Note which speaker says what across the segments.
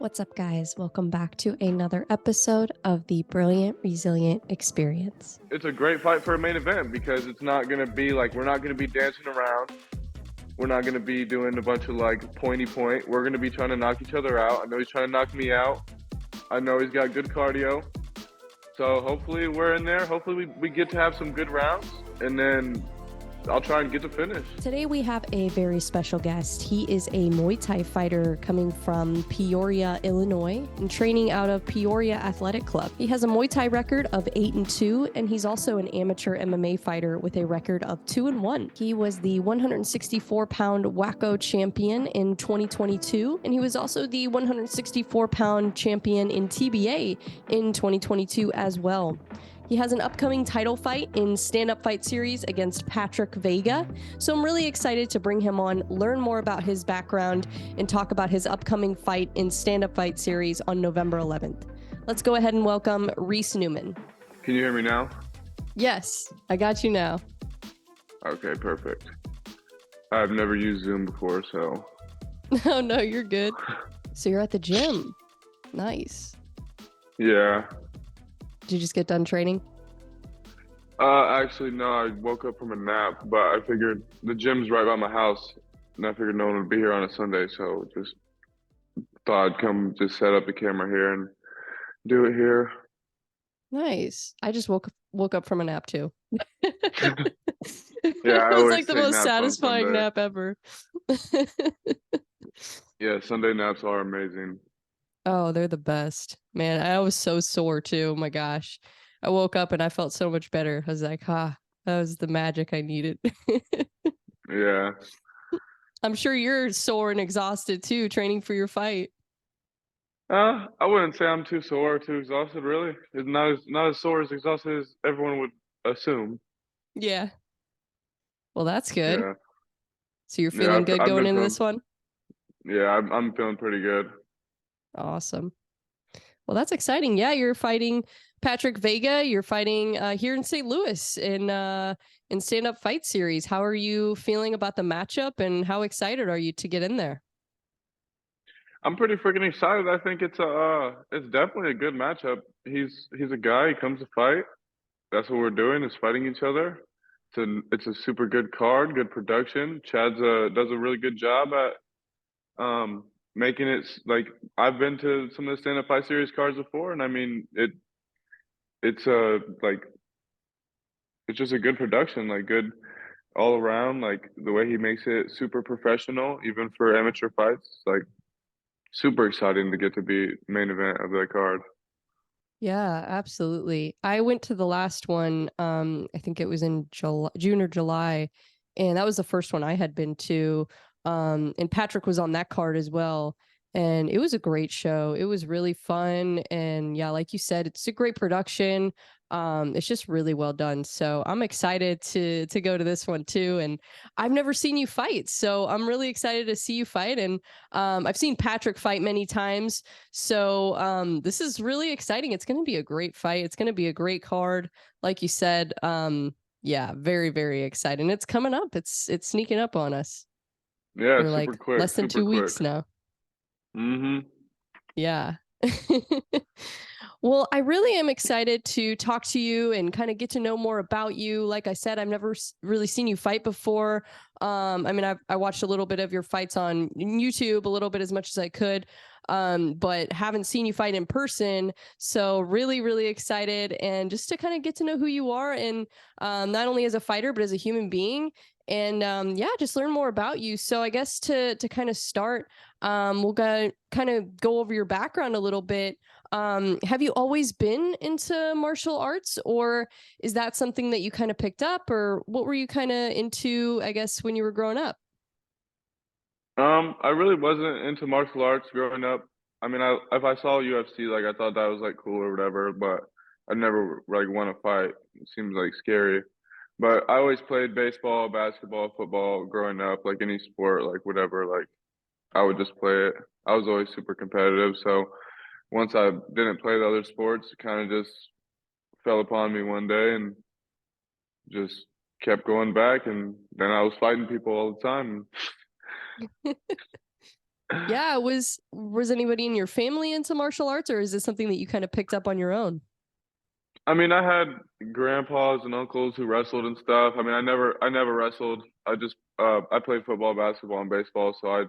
Speaker 1: What's up, guys? Welcome back to another episode of the Brilliant Resilient Experience.
Speaker 2: It's a great fight for a main event because it's not going to be like, we're not going to be dancing around. We're not going to be doing a bunch of like pointy point. We're going to be trying to knock each other out. I know he's trying to knock me out. I know he's got good cardio. So hopefully we're in there. Hopefully we get to have some good rounds, and then I'll try and get to finish.
Speaker 1: Today we have a very special guest. He is a Muay Thai fighter coming from Peoria, Illinois, and training out of Peoria Athletic Club. He has a Muay Thai record of 8-2, and he's also an amateur MMA fighter with a record of 2-1. He was the 164-pound WAKO champion in 2022, and he was also the 164-pound champion in TBA in 2022 as well. He has an upcoming title fight in stand-up fight series against Patrick Vega. So I'm really excited to bring him on, learn more about his background, and talk about his upcoming fight in stand-up fight series on November 11th. Let's go ahead and welcome Reis Newman.
Speaker 2: Can you hear me now?
Speaker 1: Yes, I got you now.
Speaker 2: Okay, perfect. I've never used Zoom before, so.
Speaker 1: Oh, no, you're good. So you're at the gym. Nice.
Speaker 2: Yeah.
Speaker 1: Did you just get done training?
Speaker 2: Actually, no, I woke up from a nap, but I figured the gym's right by my house, and I figured no one would be here on a Sunday, so just thought I'd come just set up the camera here and do it here.
Speaker 1: Nice. I just woke up from a nap too.
Speaker 2: Yeah,
Speaker 1: it was like the most satisfying nap ever.
Speaker 2: Yeah, Sunday naps are amazing.
Speaker 1: Oh, they're the best. Man, I was so sore too. Oh my gosh. I woke up and I felt so much better. I was like, that was the magic I needed.
Speaker 2: Yeah.
Speaker 1: I'm sure you're sore and exhausted too, training for your fight.
Speaker 2: I wouldn't say I'm too sore or too exhausted, really. It's not as sore as exhausted as everyone would assume.
Speaker 1: Yeah. Well, that's good.
Speaker 2: Yeah.
Speaker 1: So you're feeling good going into this one?
Speaker 2: Yeah, I'm feeling pretty good.
Speaker 1: Awesome. Well, that's exciting. Yeah, you're fighting Patrick Vega. You're fighting here in St. Louis in stand-up fight series. How are you feeling about the matchup, and how excited are you to get in there?
Speaker 2: I'm pretty freaking excited. I think it's definitely a good matchup. He's a guy. He comes to fight. That's what we're doing, is fighting each other. It's a super good card, good production. Chad's does a really good job at making it like, I've been to some of the stand-up fight series cards before, and I mean it's like, it's just a good production, like good all around, like the way he makes it super professional, even for amateur fights. Like super exciting to get to be main event of that card.
Speaker 1: Yeah, absolutely. I went to the last one. I think it was in June or July, and that was the first one I had been to. And Patrick was on that card as well. And it was a great show. It was really fun. And yeah, like you said, it's a great production. It's just really well done. So I'm excited to go to this one too. And I've never seen you fight, so I'm really excited to see you fight. And I've seen Patrick fight many times. So this is really exciting. It's going to be a great fight. It's going to be a great card. Like you said, yeah, very, very exciting. It's coming up. It's sneaking up on us.
Speaker 2: Yeah,
Speaker 1: We're
Speaker 2: super
Speaker 1: like
Speaker 2: quick.
Speaker 1: less than 2 weeks now.
Speaker 2: Mm-hmm.
Speaker 1: Yeah. Well, I really am excited to talk to you and kind of get to know more about you. Like I said, I've never really seen you fight before. I mean, I watched a little bit of your fights on YouTube, a little bit, as much as I could, but haven't seen you fight in person. So really, really excited, and just to kind of get to know who you are, and not only as a fighter, but as a human being. And yeah, just learn more about you. So I guess to kind of start, we'll kind of go over your background a little bit. Have you always been into martial arts, or is that something that you kind of picked up, or what were you kind of into, I guess, when you were growing up?
Speaker 2: I really wasn't into martial arts growing up. I mean, if I saw UFC, like I thought that was like cool or whatever, but I never like want to fight. It seems like scary. But I always played baseball, basketball, football growing up, like any sport, like whatever, like I would just play it. I was always super competitive, so once I didn't play the other sports, it kind of just fell upon me one day and just kept going back, and then I was fighting people all the time.
Speaker 1: Yeah, was anybody in your family into martial arts, or is this something that you kind of picked up on your own?
Speaker 2: I mean, I had grandpas and uncles who wrestled and stuff. I mean, I never wrestled. I played football, basketball, and baseball, so I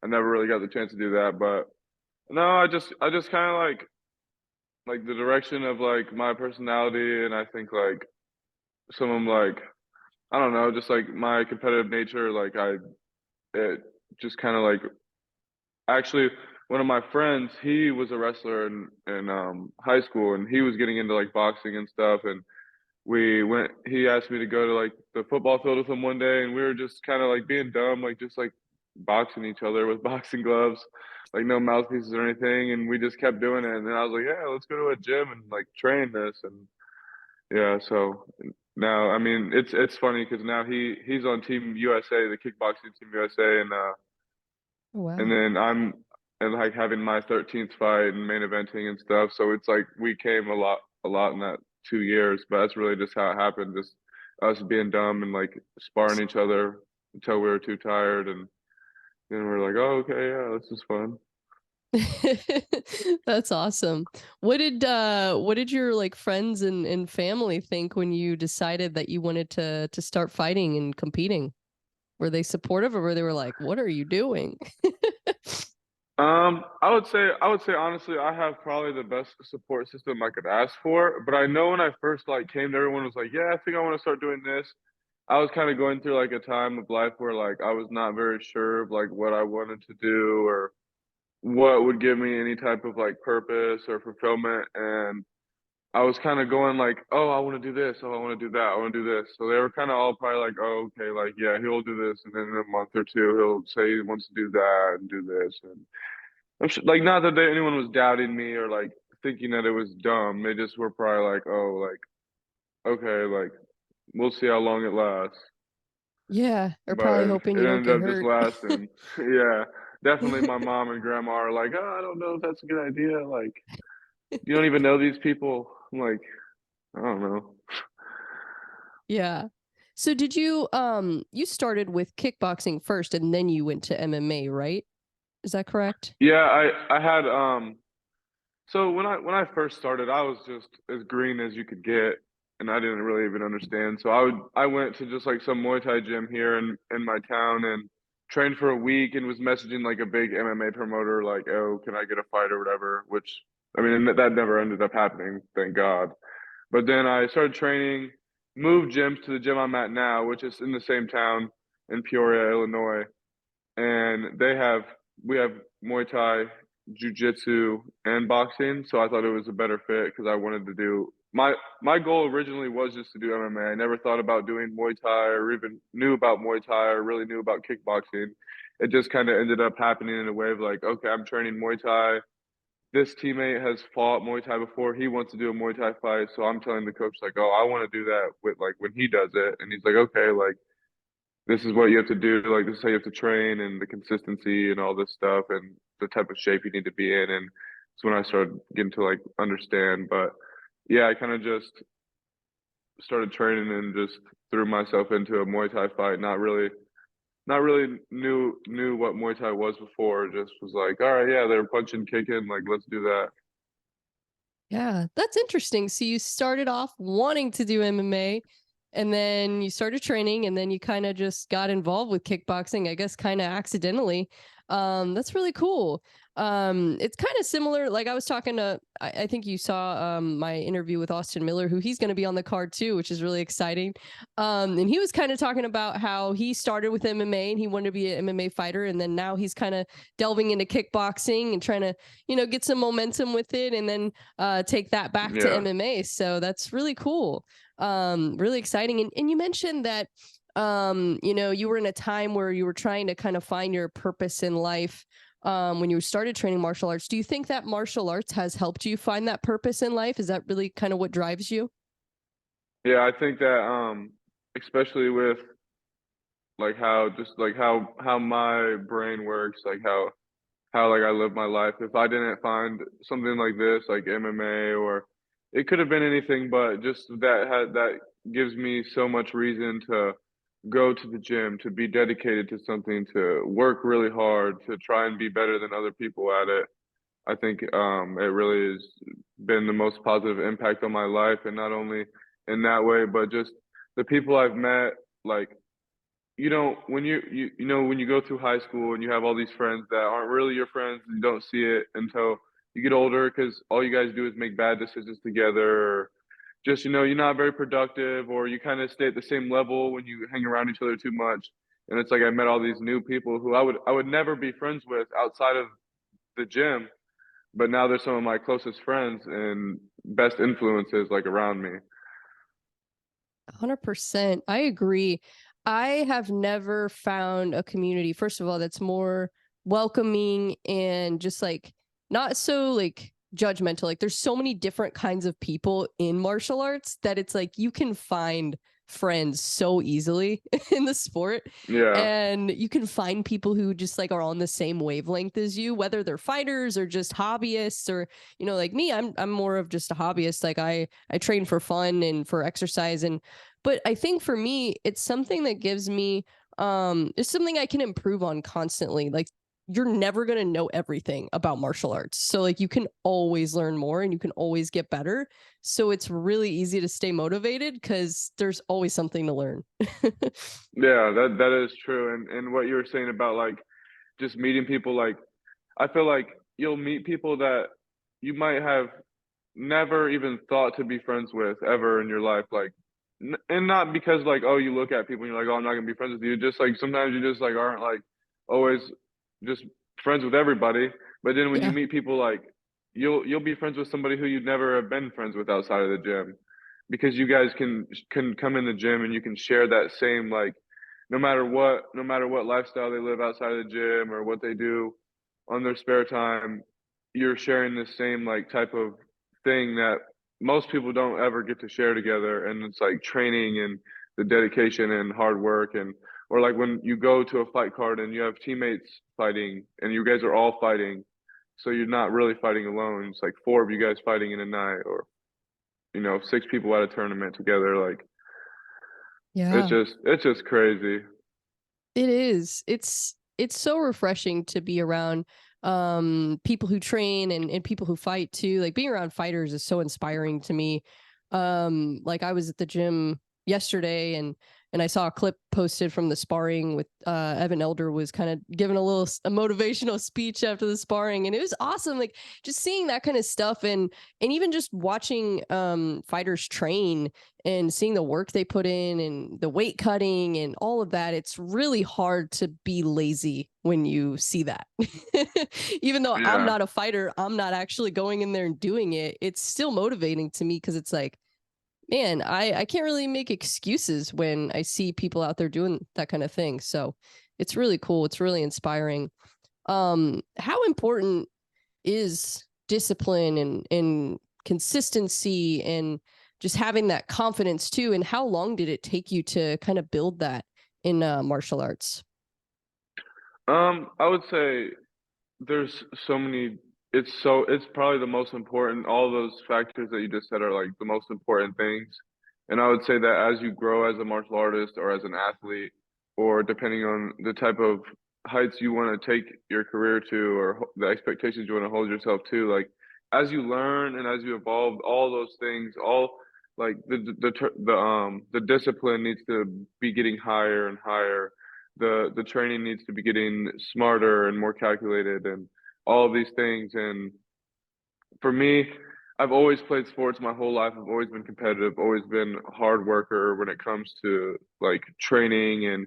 Speaker 2: never really got the chance to do that. But no, I just kind of like the direction of like my personality, and I think like some of like I don't know, just like my competitive nature. Like it just kind of like actually one of my friends, he was a wrestler in high school, and he was getting into like boxing and stuff, and he asked me to go to like the football field with him one day, and we were just kind of like being dumb, like just like boxing each other with boxing gloves, like no mouthpieces or anything, and we just kept doing it. And then I was like, yeah, let's go to a gym and like train this. And yeah, so now I mean it's funny because now he's on Team USA, the kickboxing Team USA,
Speaker 1: Oh,
Speaker 2: and
Speaker 1: wow.
Speaker 2: then I'm and like having my 13th fight and main eventing and stuff. So it's like we came a lot in that 2 years, but that's really just how it happened. Just us being dumb and like sparring each other until we were too tired, and then we are like, oh, okay, yeah, this is fun.
Speaker 1: That's awesome. What did your like friends and family think when you decided that you wanted to start fighting and competing? Were they supportive, or were they were like, "What are you doing?"
Speaker 2: I would say honestly, I have probably the best support system I could ask for. But I know when I first like came to everyone was like, yeah, I think I want to start doing this. I was kind of going through like a time of life where like I was not very sure of like what I wanted to do or what would give me any type of like purpose or fulfillment. And I was kind of going like, oh, I want to do this. Oh, I want to do that. I want to do this. So they were kind of all probably like, oh, okay, like, yeah, he'll do this. And then in a month or two, he'll say he wants to do that and do this. And like, not that anyone was doubting me or like thinking that it was dumb. They just were probably like, oh, like, okay, like, we'll see how long it lasts.
Speaker 1: Yeah, or
Speaker 2: But
Speaker 1: probably
Speaker 2: it
Speaker 1: hoping you don't
Speaker 2: ended
Speaker 1: get
Speaker 2: up just
Speaker 1: hurt.
Speaker 2: lasting. Yeah, definitely my mom and grandma are like, oh, I don't know if that's a good idea. Like, you don't even know these people. I'm like, I don't know.
Speaker 1: Yeah. So did you started with kickboxing first and then you went to MMA, right? Is that correct?
Speaker 2: Yeah, I had so when I first started, I was just as green as you could get, and I didn't really even understand. So I went to just like some Muay Thai gym here in my town and trained for a week and was messaging like a big MMA promoter like, "Oh, can I get a fight or whatever?" Which I mean that never ended up happening, thank God. But then I started training, moved gyms to the gym I'm at now, which is in the same town in Peoria, Illinois, and we have Muay Thai, Jiu-Jitsu, and boxing. So I thought it was a better fit because I wanted to do my goal originally was just to do MMA. I never thought about doing Muay Thai or even knew about Muay Thai or really knew about kickboxing. It just kind of ended up happening in a way of like, okay, I'm training Muay Thai. This teammate has fought Muay Thai before. He wants to do a Muay Thai fight. So I'm telling the coach like, oh, I want to do that with like when he does it. And he's like, okay, like this is what you have to do, like this is how you have to train and the consistency and all this stuff and the type of shape you need to be in. And it's when I started getting to like understand. But yeah, I kind of just started training and just threw myself into a Muay Thai fight. Not really knew what Muay Thai was before. Just was like, all right, yeah, they're punching, kicking, like let's do that.
Speaker 1: Yeah, that's interesting. So you started off wanting to do MMA and then you started training and then you kind of just got involved with kickboxing, I guess kind of accidentally. That's really cool. It's kind of similar. Like I was talking to, I think you saw my interview with Austin Miller, who he's going to be on the card too, which is really exciting. And he was kind of talking about how he started with MMA and he wanted to be an MMA fighter. And then now he's kind of delving into kickboxing and trying to, get some momentum with it and then take that back to
Speaker 2: Yeah.
Speaker 1: MMA. So that's really cool. Really exciting. And you mentioned that, you were in a time where you were trying to kind of find your purpose in life when you started training martial arts. Do you think that martial arts has helped you find that purpose in life? Is that really kind of what drives you?
Speaker 2: Yeah, I think that especially with like how just like how my brain works, like how like I live my life. If I didn't find something like this, like MMA, or it could have been anything, but just that gives me so much reason to go to the gym, to be dedicated to something, to work really hard, to try and be better than other people at it. I think it really has been the most positive impact on my life, and not only in that way, but just the people I've met. Like, when when you go through high school and you have all these friends that aren't really your friends, and you don't see it until you get older because all you guys do is make bad decisions together, or just you're not very productive, or you kind of stay at the same level when you hang around each other too much. And it's like I met all these new people who I would never be friends with outside of the gym, but now they're some of my closest friends and best influences like around me.
Speaker 1: 100%. I agree. I have never found a community, first of all, that's more welcoming and just like not so like judgmental. Like there's so many different kinds of people in martial arts that it's like you can find friends so easily in the sport,
Speaker 2: Yeah,
Speaker 1: and you can find people who just like are on the same wavelength as you, whether they're fighters or just hobbyists, or like me, I'm more of just a hobbyist. Like I train for fun and for exercise, and but I think for me, it's something that gives me it's something I can improve on constantly. Like you're never going to know everything about martial arts. So like you can always learn more and you can always get better. So it's really easy to stay motivated because there's always something to learn.
Speaker 2: yeah, that is true. And what you were saying about like just meeting people, like I feel like you'll meet people that you might have never even thought to be friends with ever in your life, like, and not because like, oh, you look at people and you're like, oh, I'm not gonna be friends with you. Just like sometimes you just like aren't like always just friends with everybody. But then when you
Speaker 1: Yeah.
Speaker 2: meet people, like you'll be friends with somebody who you'd never have been friends with outside of the gym, because you guys can come in the gym and you can share that same, like, no matter what lifestyle they live outside of the gym or what they do on their spare time, you're sharing the same like type of thing that most people don't ever get to share together. And it's like training and the dedication and hard work, and or like when you go to a fight card and you have teammates fighting and you guys are all fighting, so you're not really fighting alone. It's like four of you guys fighting in a night, or six people at a tournament together. Like it's
Speaker 1: Yeah.
Speaker 2: just it's just crazy.
Speaker 1: It is. It's so refreshing to be around people who train and people who fight too. Like being around fighters is so inspiring to me. Like I was at the gym yesterday, and I saw a clip posted from the sparring with Evan Elder was kind of giving a motivational speech after the sparring, and it was awesome. Like just seeing that kind of stuff, and even just watching fighters train and seeing the work they put in and the weight cutting and all of that. It's really hard to be lazy when you see that. Even though I'm
Speaker 2: Yeah.
Speaker 1: not a fighter, I'm not actually going in there and doing it. It's still motivating to me because it's like, man, I can't really make excuses when I see people out there doing that kind of thing. So it's really cool. It's really inspiring. How important is discipline and consistency and just having that confidence too? And how long did it take you to kind of build that in martial arts?
Speaker 2: I would say there's so many. It's probably the most important. All those factors that you just said are like the most important things. And I would say that as you grow as a martial artist or as an athlete, or depending on the type of heights you want to take your career to, or the expectations you want to hold yourself to, like as you learn and as you evolve, all those things, all like the discipline needs to be getting higher and higher. The training needs to be getting smarter and more calculated, and all of these things. And for me, I've always played sports my whole life. I've always been competitive, always been a hard worker when it comes to like training and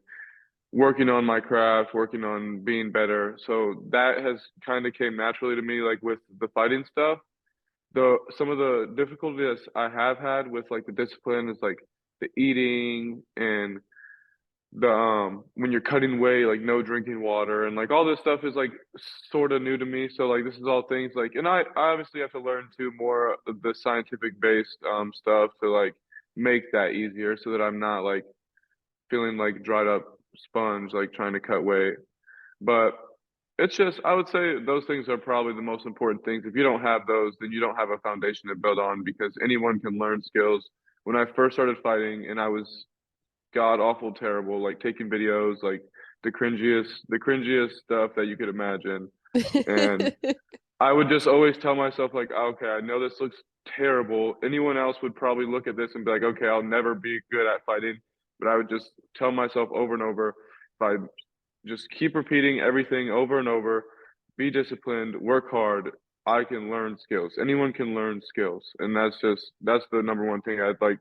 Speaker 2: working on my craft, working on being better. So that has kind of came naturally to me, like with the fighting stuff. Some of the difficulties I have had with like the discipline is like the eating, and the when you're cutting weight, like no drinking water, and like all this stuff is like sort of new to me. So like this is all things like, and I obviously have to learn too more of the scientific based stuff to like make that easier, so that I'm not like feeling like dried up sponge like trying to cut weight. But it's just, I would say those things are probably the most important things. If you don't have those, then you don't have a foundation to build on, because anyone can learn skills. When I first started fighting and I was god awful terrible, like taking videos, like the cringiest stuff that you could imagine. And I would just always tell myself like, okay, I know this looks terrible. Anyone else would probably look at this and be like, okay, I'll never be good at fighting. But I would just tell myself over and over, if I just keep repeating everything over and over, be disciplined, work hard, I can learn skills. Anyone can learn skills. And that's the number one thing I'd like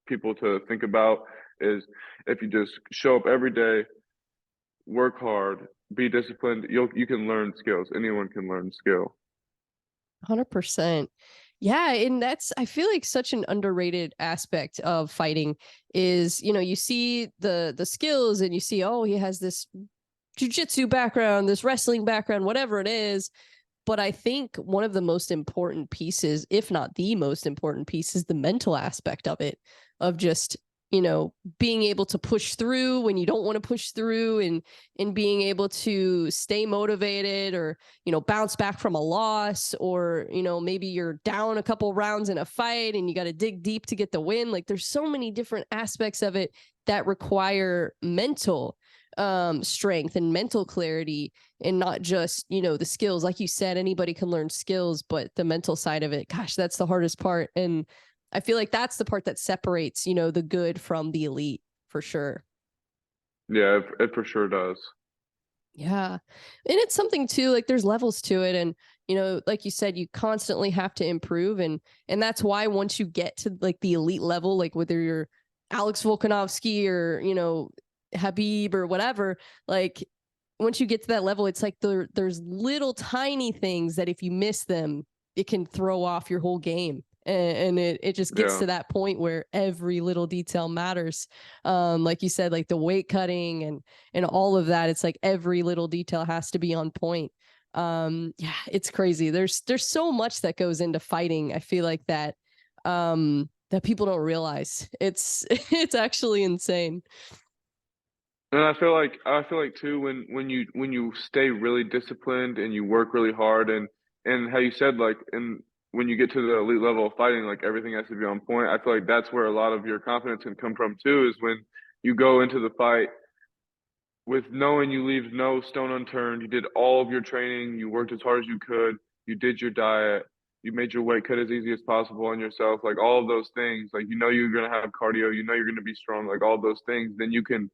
Speaker 2: people to think about is if you just show up every day, work hard, be disciplined, you can learn skills. Anyone can learn skill.
Speaker 1: 100%. Yeah, and that's, I feel like, such an underrated aspect of fighting is, you know, you see the skills and you see, oh, he has this jujitsu background, this wrestling background, whatever it is. But I think one of the most important pieces, if not the most important piece, is the mental aspect of it, of just, you know, being able to push through when you don't want to push through, and being able to stay motivated, or, you know, bounce back from a loss, or, you know, maybe you're down a couple rounds in a fight and you got to dig deep to get the win. Like, there's so many different aspects of it that require mental strength and mental clarity, and not just, you know, the skills. Like you said, anybody can learn skills, but the mental side of it, gosh, that's the hardest part. And I feel like that's the part that separates, you know, the good from the elite, for sure.
Speaker 2: Yeah, it for sure does.
Speaker 1: Yeah. And it's something too, like, there's levels to it. And, you know, like you said, you constantly have to improve. And that's why once you get to like the elite level, like whether you're Alex Volkanovski or, you know, Habib or whatever, like, once you get to that level, it's like there's little tiny things that if you miss them, it can throw off your whole game. And it just gets
Speaker 2: Yeah.
Speaker 1: to that point where every little detail matters. Like you said, like the weight cutting and all of that, it's like every little detail has to be on point. Yeah, it's crazy. There's so much that goes into fighting. I feel like that people don't realize. It's actually insane.
Speaker 2: And I feel like too when you stay really disciplined and you work really hard and how you said like and when you get to the elite level of fighting, like everything has to be on point. I feel like that's where a lot of your confidence can come from too, is when you go into the fight with knowing you leave no stone unturned. You did all of your training, you worked as hard as you could, you did your diet, you made your weight cut as easy as possible on yourself, like all of those things. Like you know you're gonna have cardio, you know you're gonna be strong, like all those things. Then you can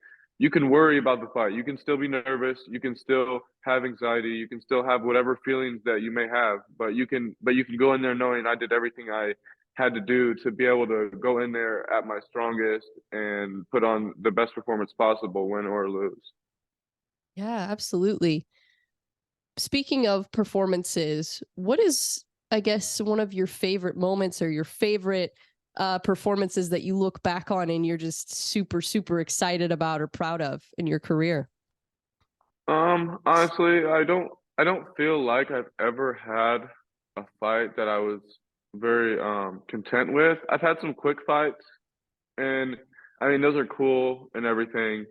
Speaker 2: worry about the fight. You can still be nervous, you can still have anxiety, you can still have whatever feelings that you may have, but you can go in there knowing I did everything I had to do to be able to go in there at my strongest and put on the best performance possible, win or lose.
Speaker 1: Yeah, absolutely. Speaking of performances, what is, I guess, one of your favorite moments or your favorite performances that you look back on and you're just super, super excited about or proud of in your career?
Speaker 2: Honestly, I don't feel like I've ever had a fight that I was very content with. I've had some quick fights and I mean those are cool and everything,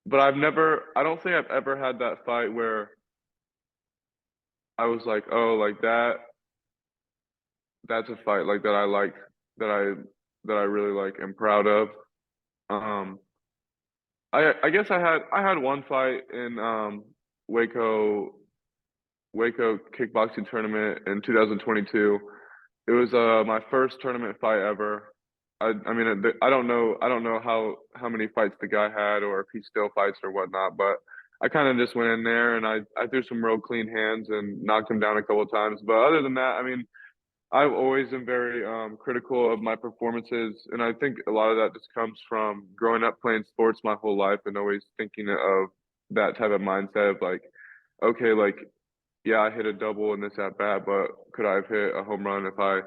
Speaker 2: but I don't think I've ever had that fight where I was like, "Oh, like that's a fight like that I like that I really like and proud of." Um I guess I had one fight in Waco Waco kickboxing tournament in 2022. It was my first tournament fight ever. I mean I don't know how many fights the guy had or if he still fights or whatnot, but I kind of just went in there and I threw some real clean hands and knocked him down a couple of times. But other than that, I mean, I've always been very critical of my performances, and I think a lot of that just comes from growing up playing sports my whole life and always thinking of that type of mindset of like, okay, like yeah, I hit a double in this at bat, but could I have hit a home run if I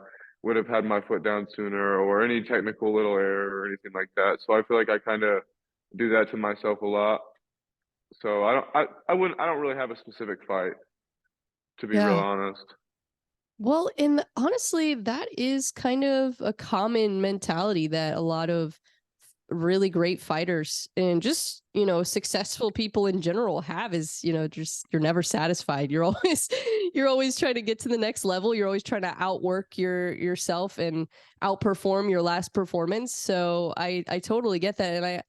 Speaker 2: would have had my foot down sooner or any technical little error or anything like that? So I feel like I kind of do that to myself a lot. So I don't really have a specific fight to be real
Speaker 1: Yeah.
Speaker 2: honest.
Speaker 1: Well, and honestly, that is kind of a common mentality that a lot of really great fighters and just, successful people in general have is, just you're never satisfied. You're always trying to get to the next level. You're always trying to outwork yourself and outperform your last performance. So I totally get that. And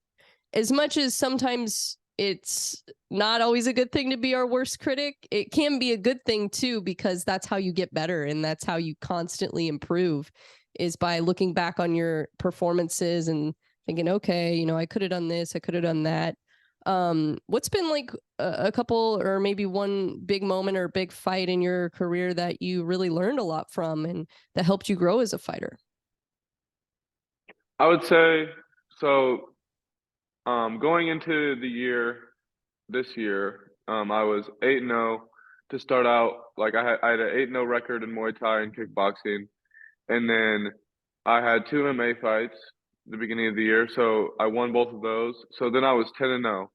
Speaker 1: as much as sometimes it's not always a good thing to be our worst critic, it can be a good thing too, because that's how you get better and that's how you constantly improve, is by looking back on your performances and thinking, okay, I could have done this, I could have done that. What's been like a couple or maybe one big moment or big fight in your career that you really learned a lot from and that helped you grow as a fighter?
Speaker 2: I would say so. Going into this year, I was 8-0 to start out. Like I had an 8-0 record in Muay Thai and kickboxing, and then I had two MMA fights at the beginning of the year, so I won both of those. So then I was 10-0.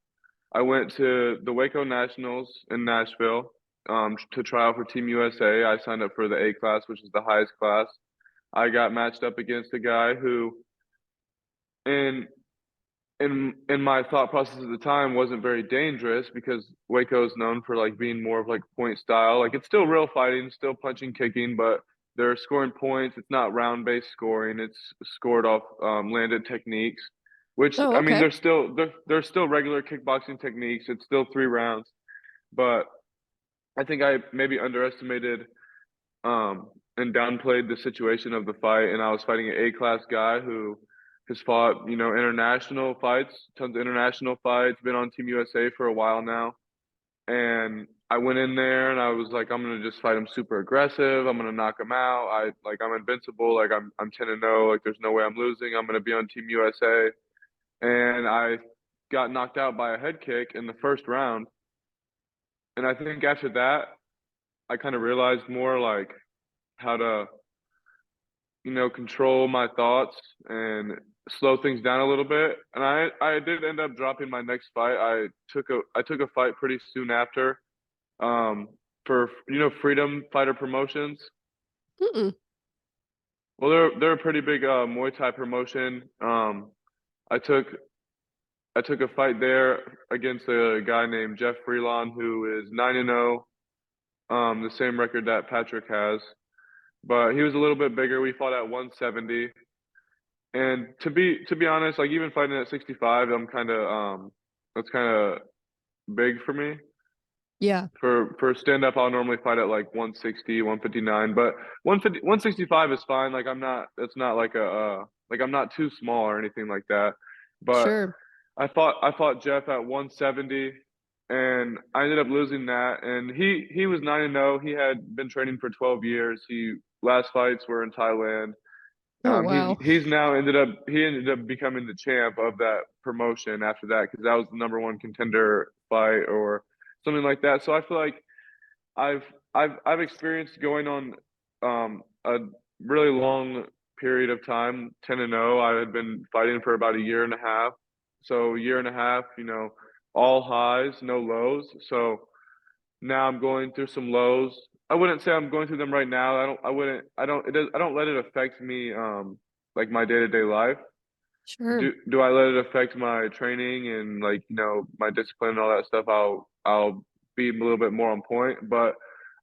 Speaker 2: I went to the WAKO Nationals in Nashville to try out for Team USA. I signed up for the A class, which is the highest class. I got matched up against a guy who, in in my thought process at the time, wasn't very dangerous because Waco is known for like being more of like point style. Like it's still real fighting, still punching, kicking, but they're scoring points. It's not round based scoring. It's scored off landed techniques, which
Speaker 1: Oh,
Speaker 2: I mean
Speaker 1: okay.
Speaker 2: they're still regular kickboxing techniques. It's still 3 rounds, but I think I maybe underestimated and downplayed the situation of the fight. And I was fighting an A class guy who has fought, international fights, tons of international fights, been on Team USA for a while now. And I went in there and I was like, I'm gonna just fight him super aggressive. I'm gonna knock him out. I'm invincible. Like I'm 10-0. Like there's no way I'm losing. I'm gonna be on Team USA. And I got knocked out by a head kick in the first round. And I think after that, I kind of realized more like how to, control my thoughts and slow things down a little bit. And I did end up dropping my next fight. I took a fight pretty soon after, for Freedom Fighter Promotions.
Speaker 1: Mm-mm.
Speaker 2: Well, they're a pretty big Muay Thai promotion. I took I took a fight there against a guy named Jeff Freelon, who is 9-0, the same record that Patrick has. But he was a little bit bigger. We fought at 170. And to be honest, like even fighting at 65, I'm kind of that's kind of big for me.
Speaker 1: Yeah,
Speaker 2: For stand up, I'll normally fight at like 160, 159, but 150, 165 is fine. Like I'm not, it's not like like I'm not too small or anything like that. But
Speaker 1: sure.
Speaker 2: I fought Jeff at 170, and I ended up losing that. And he was 9-0. He had been training for 12 years. He last fights were in Thailand.
Speaker 1: Oh,
Speaker 2: He's
Speaker 1: wow.
Speaker 2: he's now ended up becoming the champ of that promotion after that, because that was the number one contender fight or something like that. So I feel like I've I've experienced going on a really long period of time, 10-0. I had been fighting for about a year and a half. So a year and a half, all highs, no lows. So now I'm going through some lows. I wouldn't say I'm going through them right now. I don't let it affect me like my day-to-day life.
Speaker 1: Sure.
Speaker 2: Do I let it affect my training and like, my discipline and all that stuff? I'll be a little bit more on point. But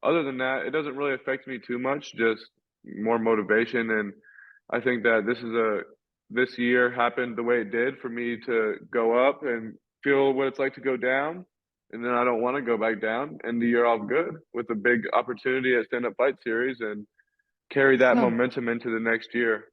Speaker 2: other than that, it doesn't really affect me too much, just more motivation. And I think that this year happened the way it did for me to go up and feel what it's like to go down. And then I don't want to go back down, and the year off good with a big opportunity at Stand Up Fight Series and carry that
Speaker 1: Yeah,
Speaker 2: momentum into the next year.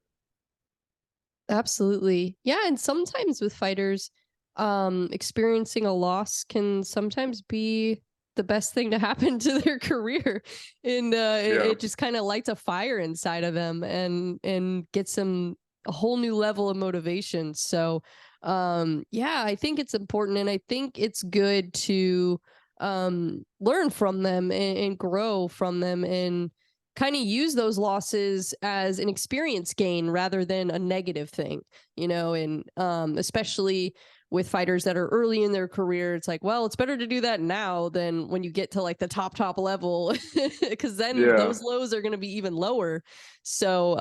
Speaker 1: absolutely. Yeah, and sometimes with fighters, experiencing a loss can sometimes be the best thing to happen to their career. And
Speaker 2: Yeah.
Speaker 1: it just kind of lights a fire inside of them and gets them a whole new level of motivation. So yeah, I think it's important, and I think it's good to learn from them and grow from them and kind of use those losses as an experience gain rather than a negative thing, and especially with fighters that are early in their career, it's like, well, it's better to do that now than when you get to like the top level, because then
Speaker 2: Yeah.
Speaker 1: those lows are going to be even lower. So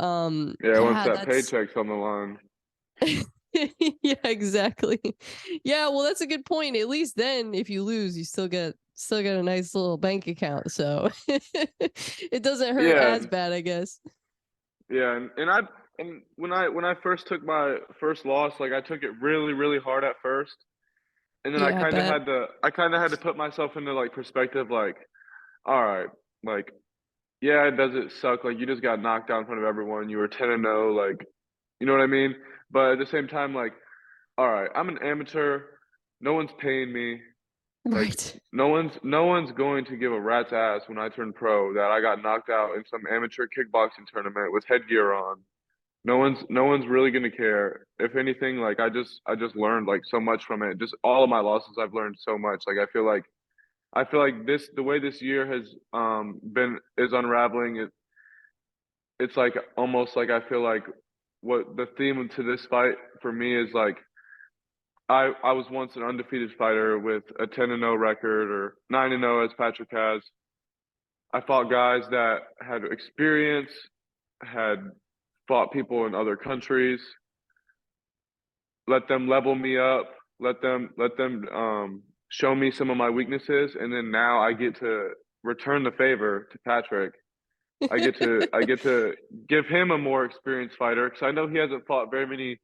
Speaker 2: Yeah, once
Speaker 1: yeah,
Speaker 2: that
Speaker 1: that's
Speaker 2: paycheck's on the line.
Speaker 1: Yeah, exactly. Yeah, well, that's a good point. At least then, if you lose, you still get a nice little bank account, so it doesn't hurt
Speaker 2: Yeah,
Speaker 1: as bad, I guess.
Speaker 2: yeah, and when I first took my first loss, like I took it really, really hard at first, and then
Speaker 1: Yeah, I bet.
Speaker 2: I kind of had to put myself into like perspective, like, all right, like, yeah, does it suck? Like you just got knocked out in front of everyone. You were 10-0, like, you know what I mean? But at the same time, like, all right, I'm an amateur. No one's paying me. Like
Speaker 1: Right.
Speaker 2: no one's going to give a rat's ass when I turn pro that I got knocked out in some amateur kickboxing tournament with headgear on. No one's really gonna care. If anything, like I just learned like so much from it. Just all of my losses, I've learned so much. Like I feel like this the way this year has been is unraveling. It's like almost like I feel like what the theme to this fight for me is like I was once an undefeated fighter with a 10-0 record or 9-0 as Patrick has. I fought guys that had experience, had fought people in other countries, let them level me up, let them show me some of my weaknesses, and then now I get to return the favor to Patrick. I get to give him a more experienced fighter because I know he hasn't fought very many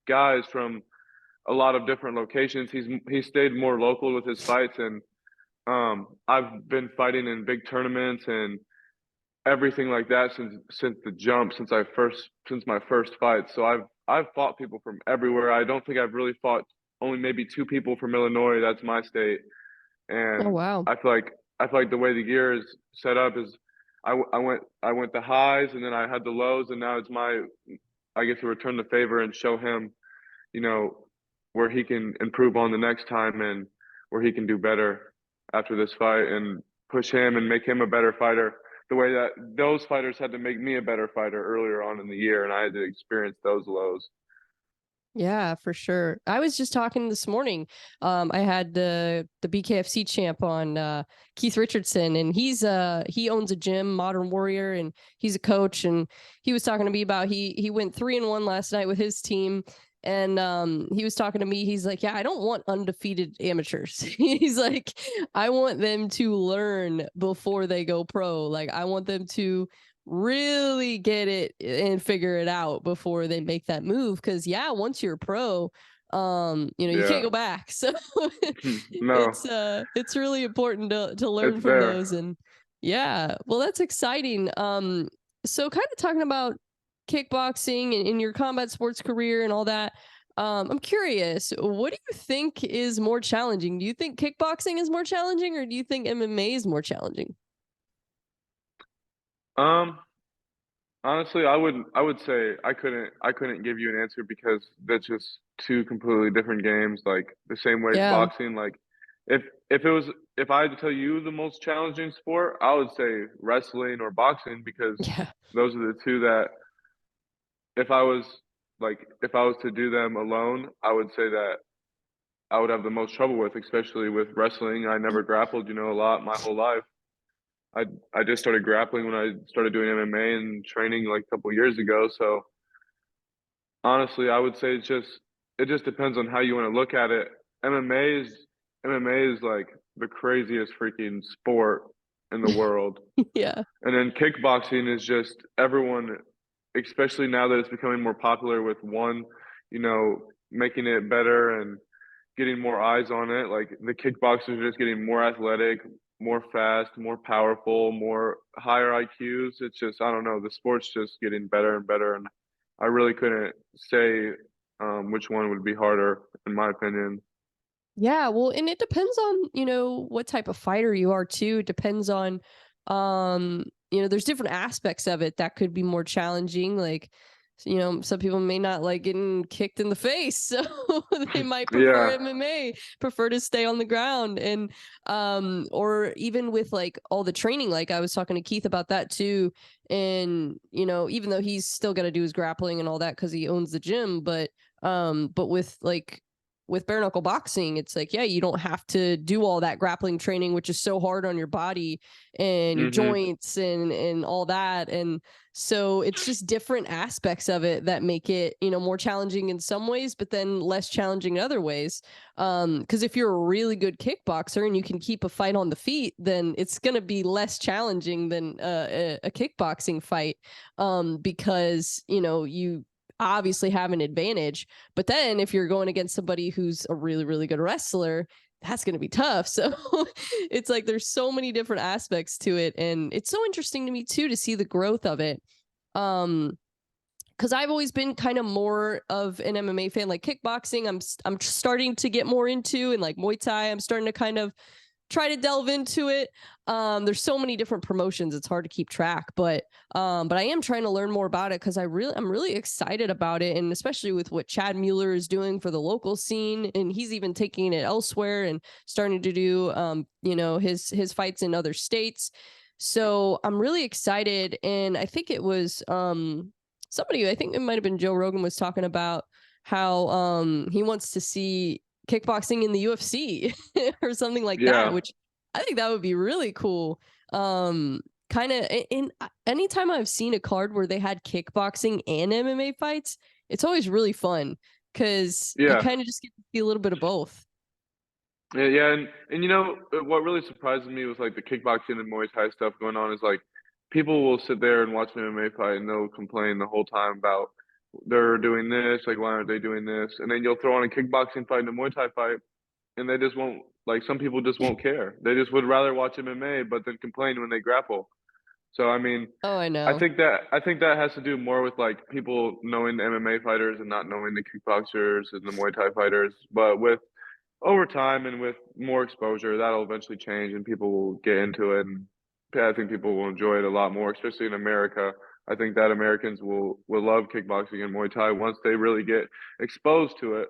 Speaker 2: guys from a lot of different locations. He's stayed more local with his fights, and I've been fighting in big tournaments and everything like that since the jump, since my first fight. So I've fought people from everywhere. I don't think I've really fought only maybe two people from Illinois. That's my state,
Speaker 1: Oh,
Speaker 2: and
Speaker 1: wow.
Speaker 2: I feel like the way the year is set up is I went the highs and then I had the lows, and now it's my I get to return the favor and show him, you know, where he can improve on the next time and where he can do better after this fight and push him and make him a better fighter the way that those fighters had to make me a better fighter earlier on in the year and I had to experience those lows.
Speaker 1: Yeah, for sure. I was just talking this morning. I had the BKFC champ on, Keith Richardson, and he owns a gym, Modern Warrior, and he's a coach. And he was talking to me about he went 3-1 last night with his team. And he was talking to me. He's like, "Yeah, I don't want undefeated amateurs." He's like, "I want them to learn before they go pro. Like, I want them to really get it and figure it out before they make that move, because yeah, once you're a pro, you can't
Speaker 2: Yeah.
Speaker 1: go back." So
Speaker 2: No,
Speaker 1: it's really important to
Speaker 2: it's
Speaker 1: learn from
Speaker 2: there.
Speaker 1: those. And yeah, well, that's exciting. So kind of talking about kickboxing and in your combat sports career and all that, I'm curious, what do you think is more challenging? Do you think kickboxing is more challenging, or do you think MMA is more challenging?
Speaker 2: Um, Honestly, I would say I couldn't give you an answer because that's just two completely different games. Like the same way as
Speaker 1: Yeah.
Speaker 2: boxing. Like if it was if I had to tell you the most challenging sport, I would say wrestling or boxing because
Speaker 1: Yeah.
Speaker 2: those are the two that if I was if I was to do them alone, I would say that I would have the most trouble with, especially with wrestling. I never grappled, a lot my whole life. I I just started grappling when I started doing MMA and training like a couple years ago. So honestly, I would say it just depends on how you want to look at it. MMA is like the craziest freaking sport in the world.
Speaker 1: Yeah.
Speaker 2: And then kickboxing is just everyone, especially now that it's becoming more popular with one, making it better and getting more eyes on it. Like the kickboxers are just getting more athletic, more fast, more powerful, more higher IQs. It's just I don't know. The sport's just getting better and better, and I really couldn't say which one would be harder, in my opinion.
Speaker 1: Yeah, well, and it depends on, what type of fighter you are too. It depends on, there's different aspects of it that could be more challenging. Like, some people may not like getting kicked in the face, so they might prefer
Speaker 2: Yeah,
Speaker 1: MMA, prefer to stay on the ground. And or even with like all the training, like I was talking to Keith about that too. And, even though he's still got to do his grappling and all that because he owns the gym, but with like with bare knuckle boxing, it's like, yeah, you don't have to do all that grappling training, which is so hard on your body and your joints and all that. And so it's just different aspects of it that make it, you know, more challenging in some ways, but then less challenging in other ways. Because if you're a really good kickboxer and you can keep a fight on the feet, then it's going to be less challenging than a kickboxing fight, because, you know, you obviously have an advantage. But then if you're going against somebody who's a really, really good wrestler, that's going to be tough. So it's like there's so many different aspects to it, and it's so interesting to me too to see the growth of it. Because I've always been kind of more of an MMA fan. Like kickboxing, I'm starting to get more into, and like Muay Thai, I'm starting to kind of try to delve into it. There's so many different promotions, it's hard to keep track, but I am trying to learn more about it because I'm really excited about it, and especially with what Chad Mueller is doing for the local scene, and he's even taking it elsewhere and starting to do you know, his fights in other states. So I'm really excited, and I think it was somebody, I think it might have been Joe Rogan, was talking about how he wants to see kickboxing in the UFC or something like that, which I think that would be really cool. Kind of in anytime I've seen a card where they had kickboxing and MMA fights, it's always really fun because you kind of just get to see a little bit of both.
Speaker 2: Yeah, and you know what really surprises me was like the kickboxing and Muay Thai stuff going on is like people will sit there and watch an MMA fight and they'll complain the whole time about they're doing this, like why aren't they doing this? And then you'll throw on a kickboxing fight and a Muay Thai fight, and they just won't, like some people just won't care. They just would rather watch MMA, but then complain when they grapple. So I mean,
Speaker 1: Oh, I
Speaker 2: I
Speaker 1: know.
Speaker 2: think that has to do more with like people knowing the MMA fighters and not knowing the kickboxers and the Muay Thai fighters. But with over time and with more exposure, that'll eventually change and people will get into it. And yeah, I think people will enjoy it a lot more, especially in America. I think that Americans will love kickboxing and Muay Thai once they really get exposed to it.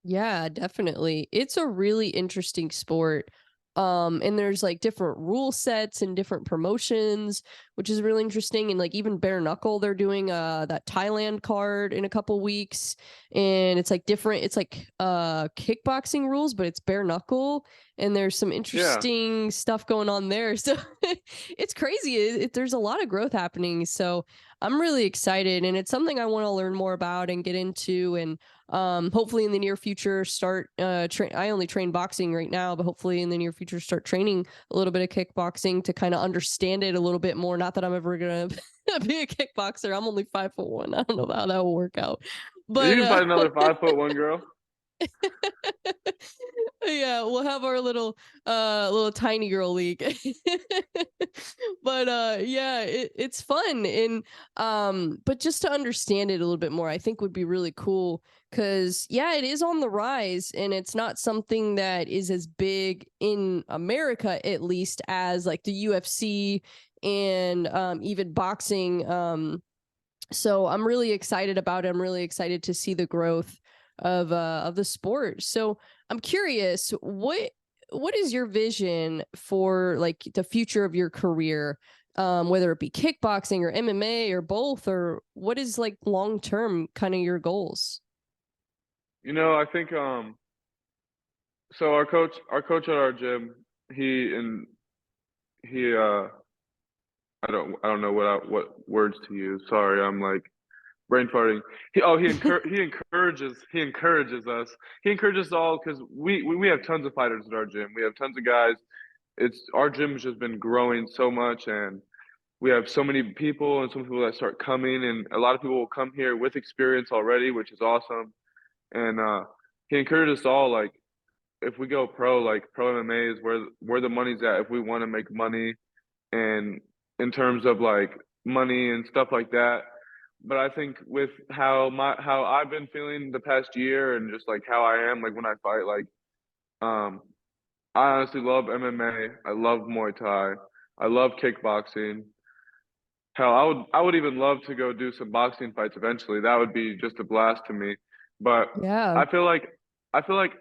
Speaker 1: Yeah, definitely. It's a really interesting sport. And there's like different rule sets and different promotions, which is really interesting. And like even bare knuckle, they're doing that Thailand card in a couple weeks. And it's like different, it's like kickboxing rules, but it's bare knuckle. And there's some
Speaker 2: Yeah.
Speaker 1: interesting stuff going on there. So it's crazy. There's a lot of growth happening. So I'm really excited, and it's something I want to learn more about and get into. And hopefully in the near future start I only train boxing right now, but hopefully in the near future start training a little bit of kickboxing to kind of understand it a little bit more. Not that I'm ever gonna be a kickboxer. I'm only 5'1". I don't know how that will work out,
Speaker 2: You
Speaker 1: but
Speaker 2: can find another 5'1" girl.
Speaker 1: yeah, we'll have our little tiny girl league. But yeah, it's fun. And but just to understand it a little bit more, I think would be really cool, because yeah, it is on the rise, and it's not something that is as big in America, at least, as like the UFC and even boxing. So I'm really excited about it. I'm really excited to see the growth of the sport. So I'm curious, what is your vision for like the future of your career? Whether it be kickboxing or MMA or both, or what is like long term kind of your goals?
Speaker 2: You know, I think so our coach at our gym, he and he I don't know what words to use. Sorry, I'm like brain farting. He encourages us. He encourages all because we have tons of fighters at our gym. We have tons of guys. It's our gym's just been growing so much, and we have so many people and some people that start coming, and a lot of people will come here with experience already, which is awesome. And he encourages us all, like if we go pro, like pro MMA is where the money's at. If we want to make money, and in terms of like money and stuff like that. But I think with how I've been feeling the past year and just like how I am like when I fight, like um I honestly love MMA. I love Muay Thai. I love kickboxing. Hell, I would even love to go do some boxing fights eventually. That would be just a blast to me. But
Speaker 1: Yeah.
Speaker 2: I feel like I feel like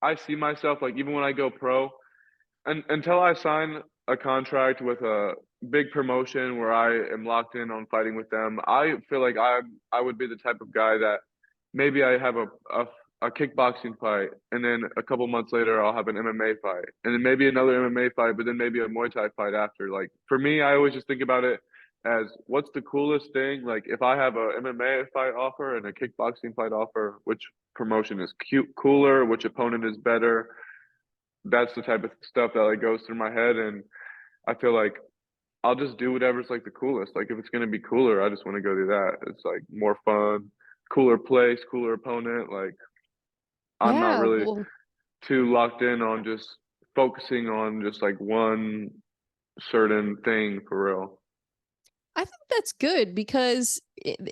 Speaker 2: I see myself like even when I go pro, and until I sign a contract with a big promotion where I am locked in on fighting with them, I feel like I would be the type of guy that maybe I have a a kickboxing fight, and then a couple months later I'll have an MMA fight, and then maybe another MMA fight, but then maybe a Muay Thai fight after. Like for me, I always just think about it as what's the coolest thing. Like if I have a MMA fight offer and a kickboxing fight offer, which promotion is cooler, which opponent is better. That's the type of stuff that like goes through my head, and I feel like I'll just do whatever's like the coolest. Like if it's gonna be cooler, I just want to go do that. It's like more fun, cooler place, cooler opponent. Like I'm not
Speaker 1: Yeah,
Speaker 2: really
Speaker 1: well,
Speaker 2: too locked in on just focusing on just like one certain thing for real.
Speaker 1: I think that's good because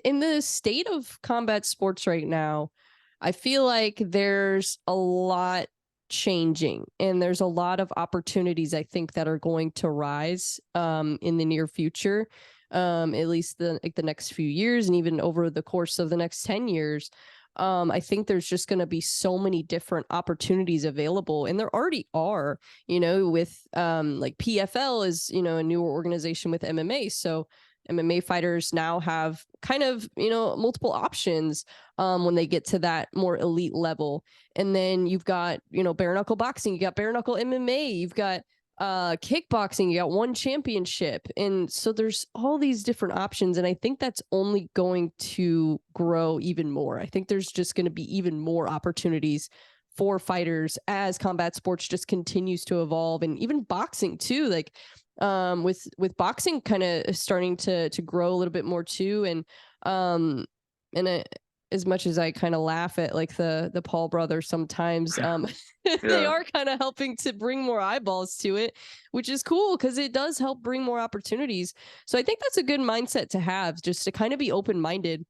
Speaker 1: in the state of combat sports right now, I feel like there's a lot changing and there's a lot of opportunities I think that are going to rise in the near future. At least the next few years and even over the course of the next 10 years. I think there's just going to be so many different opportunities available, and there already are, with like PFL is, a newer organization with MMA. So MMA fighters now have kind of, multiple options when they get to that more elite level. And then you've got, bare knuckle boxing, you got bare knuckle MMA, you've got kickboxing, you got one championship. And so there's all these different options. And I think that's only going to grow even more. I think there's just going to be even more opportunities for fighters as combat sports just continues to evolve, and even boxing too. Like with boxing kind of starting to grow a little bit more too. And as much as I kind of laugh at like the Paul brothers sometimes, they
Speaker 2: Yeah.
Speaker 1: are kind of helping to bring more eyeballs to it, which is cool because it does help bring more opportunities. So I think that's a good mindset to have, just to kind of be open-minded.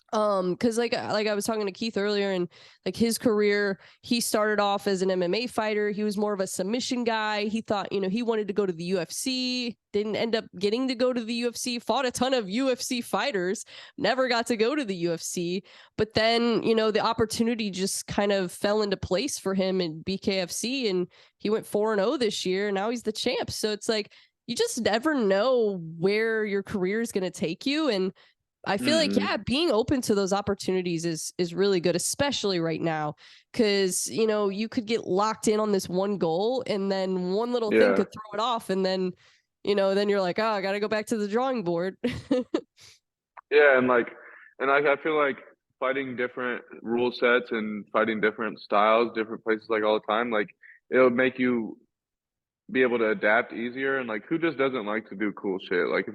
Speaker 1: Because like I was talking to Keith earlier, and like his career, he started off as an MMA fighter. He was more of a submission guy. He thought, he wanted to go to the UFC, didn't end up getting to go to the UFC, fought a ton of UFC fighters, never got to go to the UFC. But then, the opportunity just kind of fell into place for him in BKFC, and he went 4-0 this year. And now he's the champ. So it's like, you just never know where your career is going to take you. And I feel like,
Speaker 2: Mm-hmm.
Speaker 1: yeah, being open to those opportunities is really good, especially right now, because, you could get locked in on this one goal, and then one little thing
Speaker 2: Yeah.
Speaker 1: could throw it off. And then you're like, oh, I got to go back to the drawing board.
Speaker 2: Yeah, and I feel like fighting different rule sets and fighting different styles, different places like all the time, like it'll make you be able to adapt easier. And like who just doesn't like to do cool shit? Like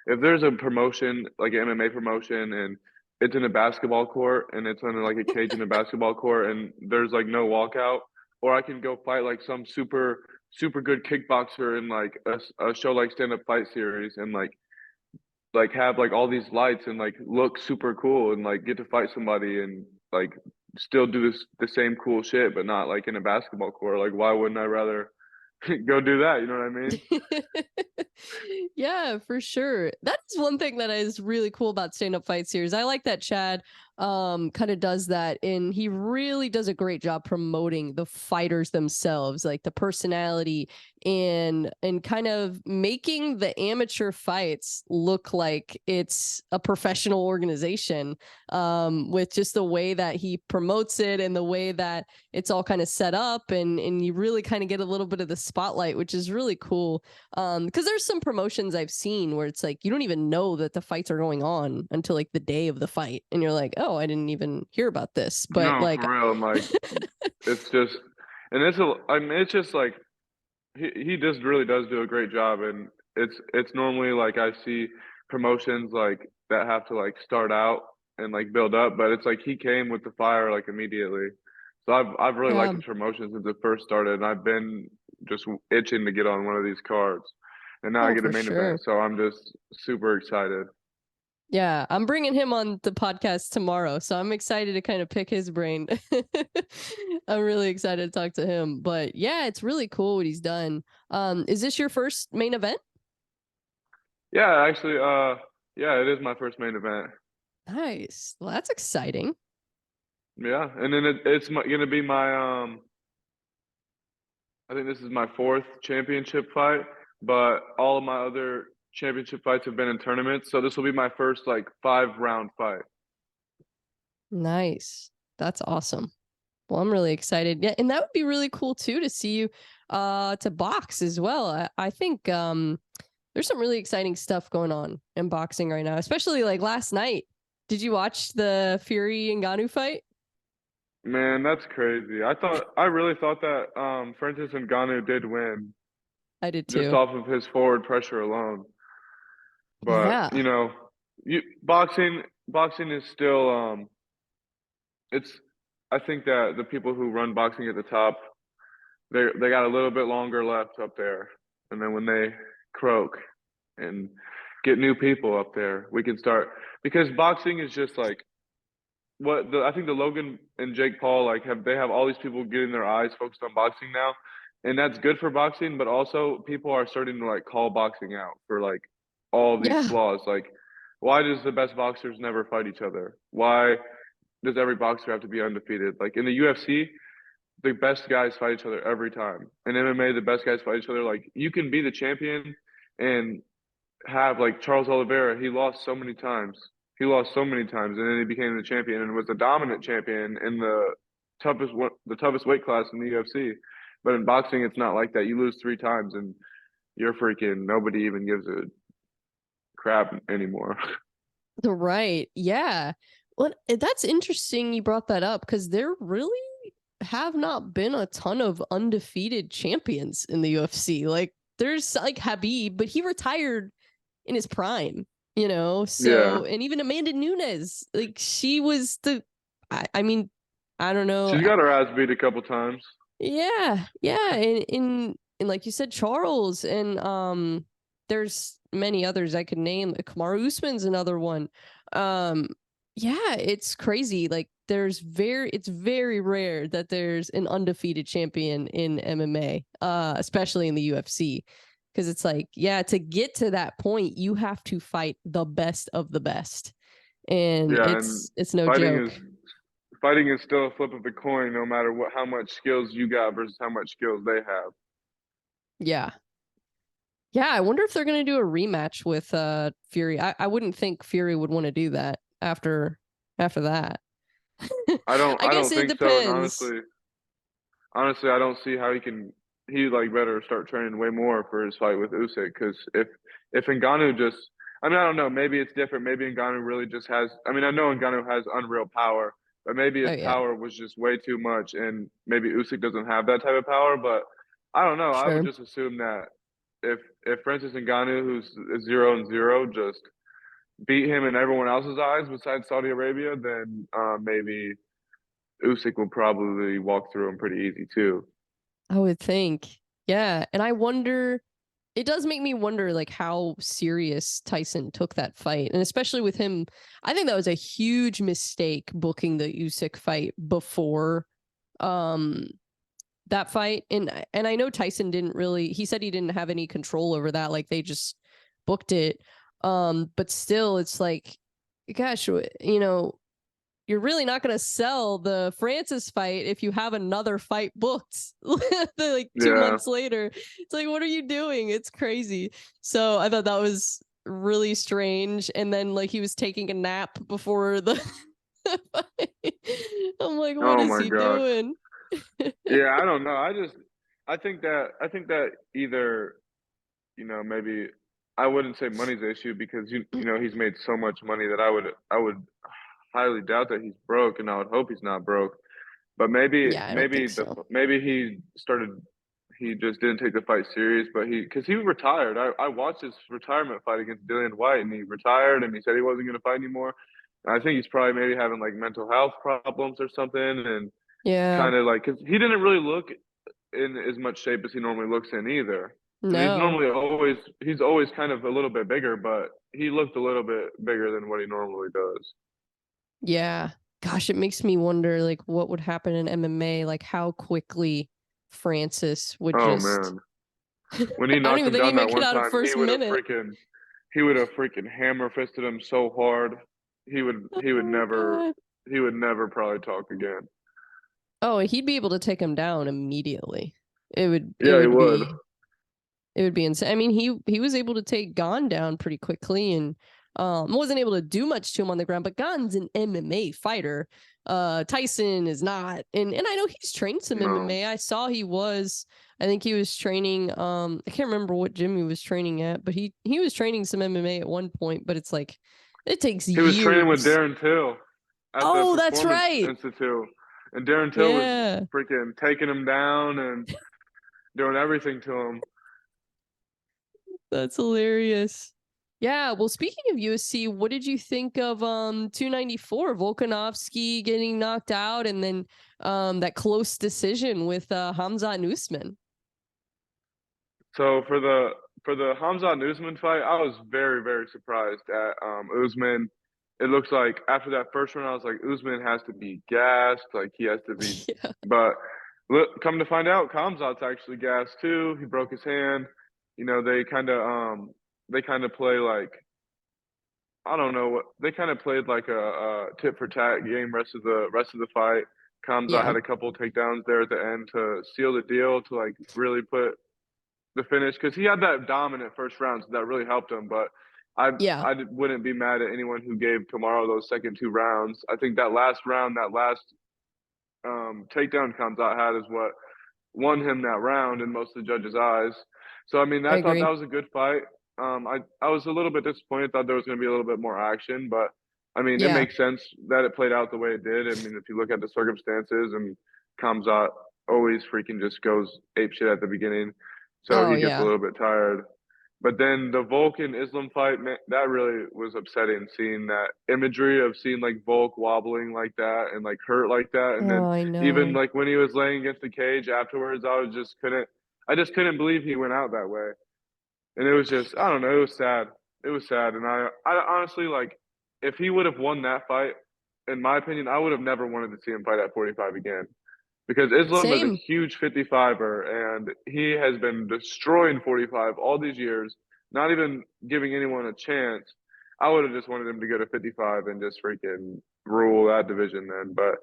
Speaker 2: if there's a promotion, like an MMA promotion, and it's in a basketball court and it's under like a cage in a basketball court and there's like no walkout, or I can go fight like some super good kickboxer in like a show like stand up fight series, and like have like all these lights and like look super cool and like get to fight somebody and like still do the same cool shit, but not like in a basketball court. Like why wouldn't I rather go do that? You know what I mean?
Speaker 1: Yeah, for sure. That is one thing that is really cool about stand up fight series. I like that Chad kind of does that, and he really does a great job promoting the fighters themselves, like the personality, and kind of making the amateur fights look like it's a professional organization, with just the way that he promotes it and the way that it's all kind of set up, and you really kind of get a little bit of the spotlight, which is really cool. Because there's some promotions I've seen where it's like you don't even know that the fights are going on until like the day of the fight, and you're like, oh, I didn't even hear about this. But
Speaker 2: No,
Speaker 1: like,
Speaker 2: for real. I'm like, it's just, and I mean, it's just like he just really does do a great job, and it's normally like I see promotions like that have to like start out and like build up, but it's like he came with the fire like immediately. So I've really liked
Speaker 1: yeah,
Speaker 2: his promotion since it first started, and I've been just itching to get on one of these cards, and now I
Speaker 1: oh,
Speaker 2: get a
Speaker 1: for
Speaker 2: main event,
Speaker 1: sure.
Speaker 2: so I'm just super excited.
Speaker 1: Yeah, I'm bringing him on the podcast tomorrow, so I'm excited to kind of pick his brain. I'm really excited to talk to him. But yeah, it's really cool what he's done. Is this your first main event?
Speaker 2: Yeah, actually, yeah, it is my first main event.
Speaker 1: Nice. Well, that's exciting.
Speaker 2: Yeah, and then gonna be my I think this is my fourth championship fight, but all of my other championship fights have been in tournaments. So this will be my first like 5 round fight.
Speaker 1: Nice. That's awesome. Well, I'm really excited. Yeah, and that would be really cool too to see you to box as well. I think there's some really exciting stuff going on in boxing right now, especially like last night. Did you watch the Fury and Ngannou fight?
Speaker 2: Man, that's crazy. I really thought that Francis Ngannou did win
Speaker 1: I did
Speaker 2: just
Speaker 1: too.
Speaker 2: off of his forward pressure alone. But,
Speaker 1: Yeah.
Speaker 2: you know, boxing is still it's I think that the people who run boxing at the top, they got a little bit longer left up there. And then when they croak and get new people up there, we can start because boxing is just like I think the Logan and Jake Paul they have all these people getting their eyes focused on boxing now, and that's good for boxing. But also, people are starting to like call boxing out for like all these
Speaker 1: Yeah.
Speaker 2: flaws. Like, why does the best boxers never fight each other? Why does every boxer have to be undefeated? Like in the UFC, the best guys fight each other every time. In MMA, the best guys fight each other. Like you can be the champion and have like Charles Oliveira. He lost so many times. He lost so many times, and then he became the champion and was the dominant champion in the toughest weight class in the UFC. But in boxing, it's not like that. You lose 3 times, and you're freaking nobody even gives a crap anymore.
Speaker 1: Right. Yeah. Well, that's interesting you brought that up because there really have not been a ton of undefeated champions in the UFC. Like there's like Habib, but he retired in his prime, you know?
Speaker 2: Yeah,
Speaker 1: So, and even Amanda Nunes, like she was I mean, I don't know.
Speaker 2: she's got her ass beat a couple times.
Speaker 1: Yeah. Yeah. And like you said, Charles and, there's many others I could name. Kamaru Usman's another one. Um, yeah, it's crazy. Like it's very rare that there's an undefeated champion in MMA, especially in the UFC. Because it's like, yeah, to get to that point, you have to fight the best of the best. And
Speaker 2: Yeah, and
Speaker 1: it's no
Speaker 2: fighting
Speaker 1: joke.
Speaker 2: is fighting is still a flip of the coin, no matter how much skills you got versus how much skills they have.
Speaker 1: Yeah. Yeah, I wonder if they're gonna do a rematch with Fury. I wouldn't think Fury would want to do that after that. I
Speaker 2: I
Speaker 1: guess
Speaker 2: don't
Speaker 1: it
Speaker 2: think so. And
Speaker 1: depends.
Speaker 2: honestly, I don't see how he can. He like better start training way more for his fight with Usyk because if Ngannou just, I mean, I don't know. Maybe it's different. Maybe Ngannou really just has. I mean, I know Ngannou has unreal power, but maybe
Speaker 1: Oh
Speaker 2: his
Speaker 1: yeah,
Speaker 2: power was just way too much, and maybe Usyk doesn't have that type of power. But I don't know. I would
Speaker 1: sure.
Speaker 2: just assume that if Francis Ngannou, who's 0-0, just beat him in everyone else's eyes besides Saudi Arabia, then maybe Usyk will probably walk through him pretty easy too.
Speaker 1: I would think. Yeah, and I wonder. It does make me wonder, like how serious Tyson took that fight, and especially with him. I think that was a huge mistake booking the Usyk fight before um that fight. And I know Tyson didn't really. He said he didn't have any control over that. Like they just booked it. But still, it's like, gosh, you know, you're really not going to sell the Francis fight if you have another fight booked like two
Speaker 2: Yeah.
Speaker 1: months later. It's like, what are you doing? It's crazy. So I thought that was really strange. And then like he was taking a nap before the fight. I'm like, what
Speaker 2: Oh
Speaker 1: is
Speaker 2: my
Speaker 1: he
Speaker 2: gosh.
Speaker 1: doing?
Speaker 2: Yeah, I don't know. I think that either, maybe I wouldn't say money's the issue because he's made so much money that I would highly doubt that he's broke and I would hope he's not broke. But
Speaker 1: Yeah, I don't think so.
Speaker 2: maybe he just didn't take the fight serious, but because he retired. I watched his retirement fight against Dillian White, and he retired, and he said he wasn't going to fight anymore. And I think he's probably maybe having like mental health problems or something, and
Speaker 1: Yeah.
Speaker 2: kind of like because he didn't really look in as much shape as he normally looks in either. And
Speaker 1: No.
Speaker 2: he's always kind of a little bit bigger, but he looked a little bit bigger than what he normally does.
Speaker 1: Yeah. Gosh, it makes me wonder like what would happen in MMA, like how quickly Francis would
Speaker 2: Oh
Speaker 1: just
Speaker 2: man. When he
Speaker 1: I don't
Speaker 2: knocked
Speaker 1: even
Speaker 2: him
Speaker 1: think he'd
Speaker 2: down that
Speaker 1: make it
Speaker 2: one
Speaker 1: out of
Speaker 2: time,
Speaker 1: first minute.
Speaker 2: he would have freaking hammer fisted him so hard.
Speaker 1: Oh god.
Speaker 2: He would never probably talk again.
Speaker 1: Oh, he'd be able to take him down immediately. It would it
Speaker 2: Yeah, he
Speaker 1: would
Speaker 2: would.
Speaker 1: be it would be insane. I mean, he was able to take Gon down pretty quickly, and Wasn't able to do much to him on the ground, but Gon's an MMA fighter. Tyson is not. And I know he's trained some
Speaker 2: No.
Speaker 1: MMA. I saw I think he was training, I can't remember what gym he was training at, but he was training some MMA at one point, but it's like, it takes
Speaker 2: He was training with
Speaker 1: years.
Speaker 2: Darren Till at the
Speaker 1: Oh, that's
Speaker 2: Performance
Speaker 1: right.
Speaker 2: Institute. And Darren Till was
Speaker 1: Yeah.
Speaker 2: freaking taking him down and doing everything to him.
Speaker 1: That's hilarious. Yeah, well, speaking of USC, what did you think of 294 Volkanovski getting knocked out, and then that close decision with Hamzat Usman?
Speaker 2: So for the Hamzat Usman fight, I was very, very surprised at Usman. It looks like after that first round, I was like, Usman has to be gassed, like he has to be.
Speaker 1: Yeah.
Speaker 2: But look, come to find out, Hamzat's actually gassed too. He broke his hand. You know, they kind of play like, I don't know what they kind of played like a tit for tat game rest of the fight. Hamzat
Speaker 1: Yeah.
Speaker 2: had a couple takedowns there at the end to seal the deal, to like really put the finish, because he had that dominant first round, so that really helped him. But
Speaker 1: Yeah.
Speaker 2: wouldn't be mad at anyone who gave Tomorrow those second two rounds. I think that last round, that last takedown Khamzat had is what won him that round in most of the judges' eyes. So I mean,
Speaker 1: I
Speaker 2: I thought that
Speaker 1: agree.
Speaker 2: was a good fight. I was a little bit disappointed. Thought there was going to be a little bit more action, but I mean, it
Speaker 1: Yeah.
Speaker 2: makes sense that it played out the way it did. I mean, if you look at the circumstances, and Khamzat always freaking just goes ape shit at the beginning, so
Speaker 1: Oh
Speaker 2: he gets a
Speaker 1: yeah.
Speaker 2: little bit tired. But then the Volk and Islam fight, man, that really was upsetting, seeing that imagery of seeing like Volk wobbling like that and like hurt like that. And
Speaker 1: Oh,
Speaker 2: then
Speaker 1: I
Speaker 2: even
Speaker 1: know.
Speaker 2: like when he was laying against the cage afterwards, I just couldn't believe he went out that way. And it was just, I don't know, it was sad. It was sad. And I honestly, like, if he would have won that fight, in my opinion, I would have never wanted to see him fight at 45 again, because Islam is a
Speaker 1: Same.
Speaker 2: huge 55er, and he has been destroying 45 all these years, not even giving anyone a chance. I would have just wanted him to go to 55 and just freaking rule that division then. But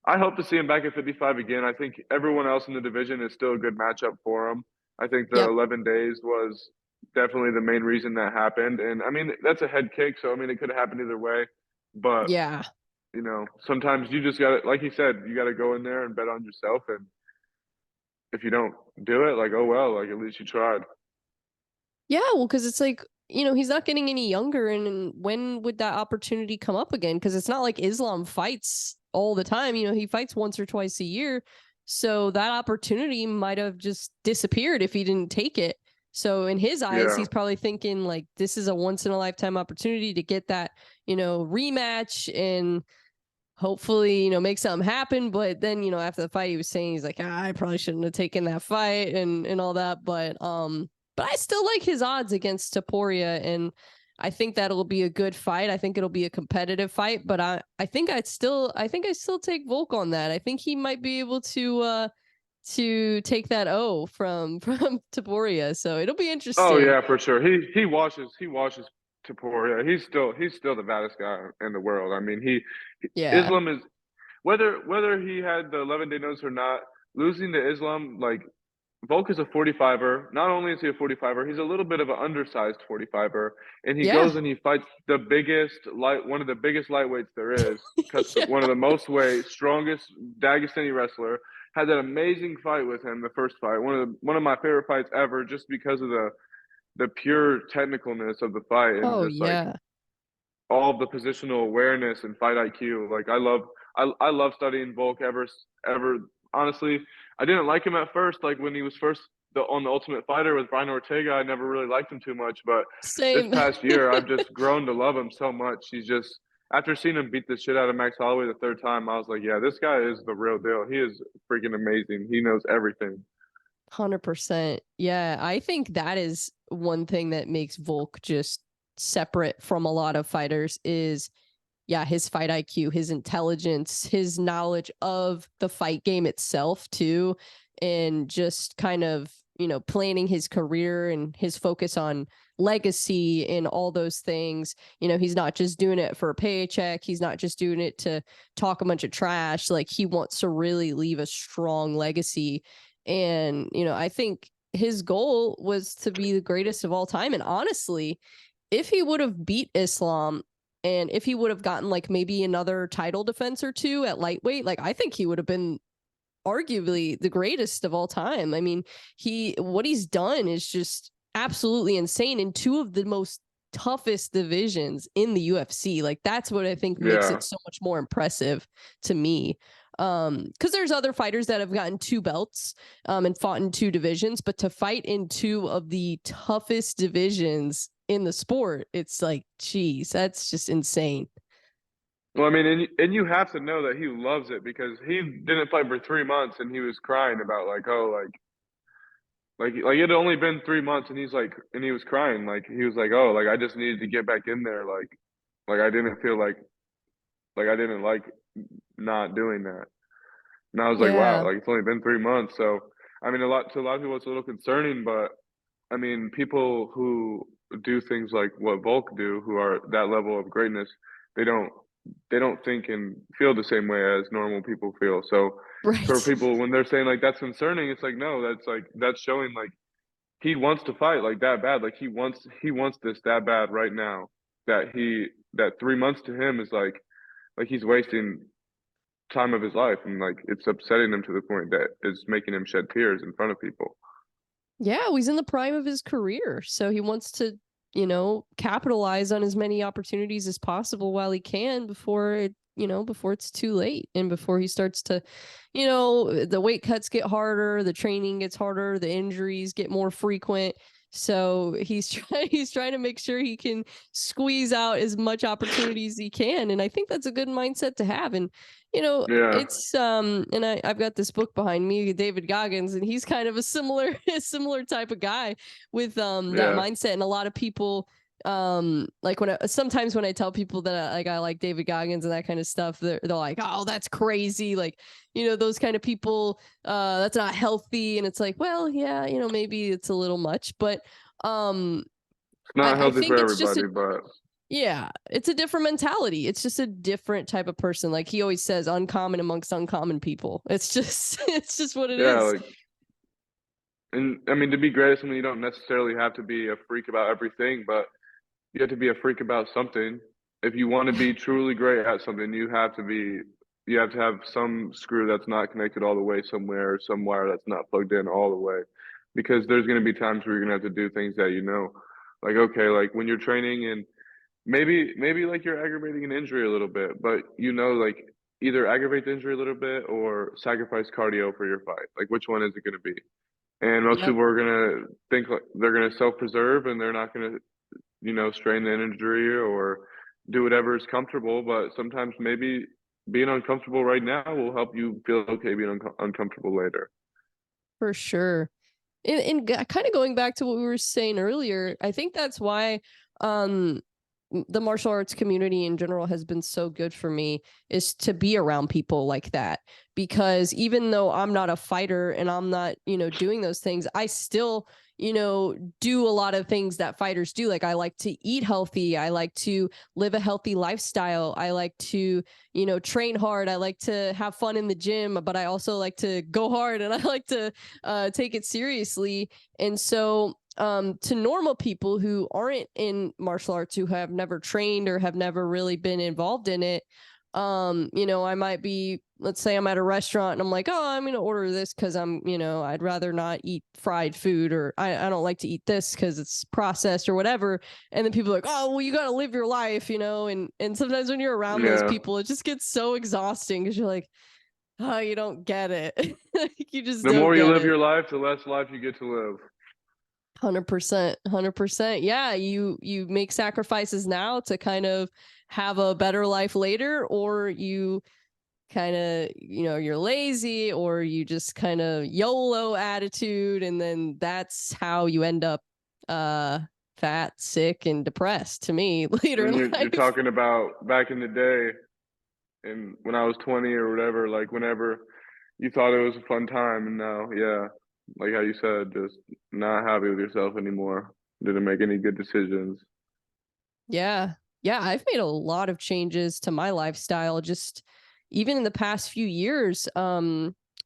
Speaker 2: I hope to see him back at 55 again. I think everyone else in the division is still a good matchup for him. I think the
Speaker 1: Yep.
Speaker 2: 11 days was definitely the main reason that happened. And I mean, that's a head kick, so I mean, it could have happened either way. But
Speaker 1: Yeah.
Speaker 2: you know, sometimes you just got to, like you said, you got to go in there and bet on yourself. And if you don't do it, like, oh well, like at least you tried.
Speaker 1: Yeah, well, because it's like, he's not getting any younger, and when would that opportunity come up again? Because it's not like Islam fights all the time. He fights once or twice a year. So that opportunity might have just disappeared if he didn't take it. So in his eyes,
Speaker 2: Yeah,
Speaker 1: he's probably thinking like this is a once in a lifetime opportunity to get that, rematch and hopefully, make something happen. But then, after the fight, he was saying he's like, I probably shouldn't have taken that fight and all that. But I still like his odds against Taporia, and I think that'll be a good fight. I think it'll be a competitive fight, but I think I still take Volk on that. I think he might be able to take that O from Taporia. So it'll be
Speaker 2: oh
Speaker 1: interesting.
Speaker 2: yeah, for sure. He washes Taporia. He's still the baddest guy in the world. I mean,
Speaker 1: Yeah.
Speaker 2: Islam is, whether he had the 11-day notice or not, losing to Islam, like, Volk is a 45er. Not only is he a 45er, he's a little bit of an undersized 45er, and he
Speaker 1: Yeah.
Speaker 2: goes and he fights one of the biggest lightweights there is, cuts
Speaker 1: Yeah.
Speaker 2: one of the most weight, strongest Dagestani wrestler. Had that amazing fight with him, the first fight, one of my favorite fights ever, just because of the pure technicalness of the fight, and
Speaker 1: Oh
Speaker 2: just like
Speaker 1: yeah.
Speaker 2: all of the positional awareness and fight IQ. Like I love studying Volk ever. Honestly, I didn't like him at first. Like when he was first on the Ultimate Fighter with Brian Ortega, I never really liked him too much. But this
Speaker 1: Same.
Speaker 2: past year, I've just grown to love him so much. He's just, after seeing him beat the shit out of Max Holloway the third time, I was like, yeah, this guy is the real deal. He is freaking amazing. He knows everything.
Speaker 1: 100%. Yeah, I think that is one thing that makes Volk just separate from a lot of fighters is, yeah, his fight IQ, his intelligence, his knowledge of the fight game itself too, and just kind of, planning his career and his focus on legacy and all those things. He's not just doing it for a paycheck. He's not just doing it to talk a bunch of trash. Like he wants to really leave a strong legacy. And, I think his goal was to be the greatest of all time. And honestly, if he would have beat Islam and if he would have gotten like maybe another title defense or two at lightweight, like I think he would have been arguably the greatest of all time. I mean, what he's done is just absolutely insane in two of the most toughest divisions in the UFC. Like that's what I think makes
Speaker 2: Yeah.
Speaker 1: it so much more impressive to me. Because there's other fighters that have gotten two belts and fought in two divisions, but to fight in two of the toughest divisions in the sport, it's like, geez, that's just insane.
Speaker 2: Well, I mean, and you have to know that he loves it because he didn't fight for 3 months and he was crying about like, oh, like it had only been 3 months and he's like, and he was crying like he was like, oh, like I just needed to get back in there, like I didn't feel like I didn't like not doing that. And I was like, wow,
Speaker 1: Yeah.
Speaker 2: like it's only been 3 months. So I mean, to a lot of people, it's a little concerning, but I mean, people who do things like what Volk do, who are that level of greatness, they don't they don't think and feel the same way as normal people feel. So for
Speaker 1: Right.
Speaker 2: people when they're saying like that's concerning, it's no, that's showing like he wants to fight like that bad. Like he wants this that bad right now. That 3 months to him is like he's wasting time of his life and like it's upsetting him to the point that it's making him shed tears in front of people.
Speaker 1: Yeah, well, he's in the prime of his career. So he wants to, capitalize on as many opportunities as possible while he can before before it's too late and before he starts to, the weight cuts get harder, the training gets harder, the injuries get more frequent. So he's trying to make sure he can squeeze out as much opportunity as he can. And I think that's a good mindset to have. And
Speaker 2: Yeah,
Speaker 1: it's and I've got this book behind me, David Goggins, and he's kind of a similar a similar type of guy with that
Speaker 2: yeah,
Speaker 1: mindset. And a lot of people like sometimes when I tell people that I like David Goggins and that kind of stuff, they're like, oh, that's crazy, like those kind of people, that's not healthy. And it's like, well, yeah, maybe it's a little much, but um
Speaker 2: it's not
Speaker 1: I
Speaker 2: healthy for
Speaker 1: think it's just
Speaker 2: everybody,
Speaker 1: a
Speaker 2: but
Speaker 1: yeah, it's a different mentality. It's just a different type of person. Like he always says, uncommon amongst uncommon people. It's just it's just what it
Speaker 2: yeah,
Speaker 1: is.
Speaker 2: like and I mean to be great at something, you don't necessarily have to be a freak about everything, but you have to be a freak about something. If you want to
Speaker 1: Yeah,
Speaker 2: be truly great at something, you have to have some screw that's not connected all the way somewhere, or some wire that's not plugged in all the way. Because there's going to be times where you're going to have to do things that like okay, like when you're training and maybe like you're aggravating an injury a little bit, but like either aggravate the injury a little bit or sacrifice cardio for your fight. Like which one is it going to be? And most
Speaker 1: yep,
Speaker 2: people are going to think like they're going to self-preserve and they're not going to strain the injury or do whatever is comfortable. But sometimes maybe being uncomfortable right now will help you feel okay being uncomfortable later.
Speaker 1: for sure. And kind of going back to what we were saying earlier, I think that's why um the martial arts community in general has been so good for me, is to be around people like that. Because even though I'm not a fighter and I'm not doing those things, I still do a lot of things that fighters do. Like I like to eat healthy, I like to live a healthy lifestyle, I like to train hard, I like to have fun in the gym, but I also like to go hard and I like to take it seriously. And so to normal people who aren't in martial arts, who have never trained or have never really been involved in it, I might be, let's say I'm at a restaurant and I'm like, oh, I'm going to order this because I'd rather not eat fried food, or I don't like to eat this because it's processed or whatever. And then people are like, oh, well, you got to live your life, and sometimes when you're around those
Speaker 2: Yeah.
Speaker 1: people, it just gets so exhausting because you're like, oh, you don't get it. You just
Speaker 2: The
Speaker 1: don't
Speaker 2: more you
Speaker 1: get
Speaker 2: live
Speaker 1: it.
Speaker 2: your life, the less life you get to live.
Speaker 1: 100%, 100%. Yeah, you make sacrifices now to kind of have a better life later, or you kind of, you're lazy, or you just kind of YOLO attitude, and then that's how you end up uh fat, sick, and depressed, to me, later
Speaker 2: And
Speaker 1: in
Speaker 2: you're
Speaker 1: life.
Speaker 2: talking about back in the day and when I was 20 or whatever, like whenever you thought it was a fun time and now, yeah, like how you said, just not happy with yourself anymore. Didn't make any good decisions.
Speaker 1: Yeah. Yeah, I've made a lot of changes to my lifestyle just even in the past few years.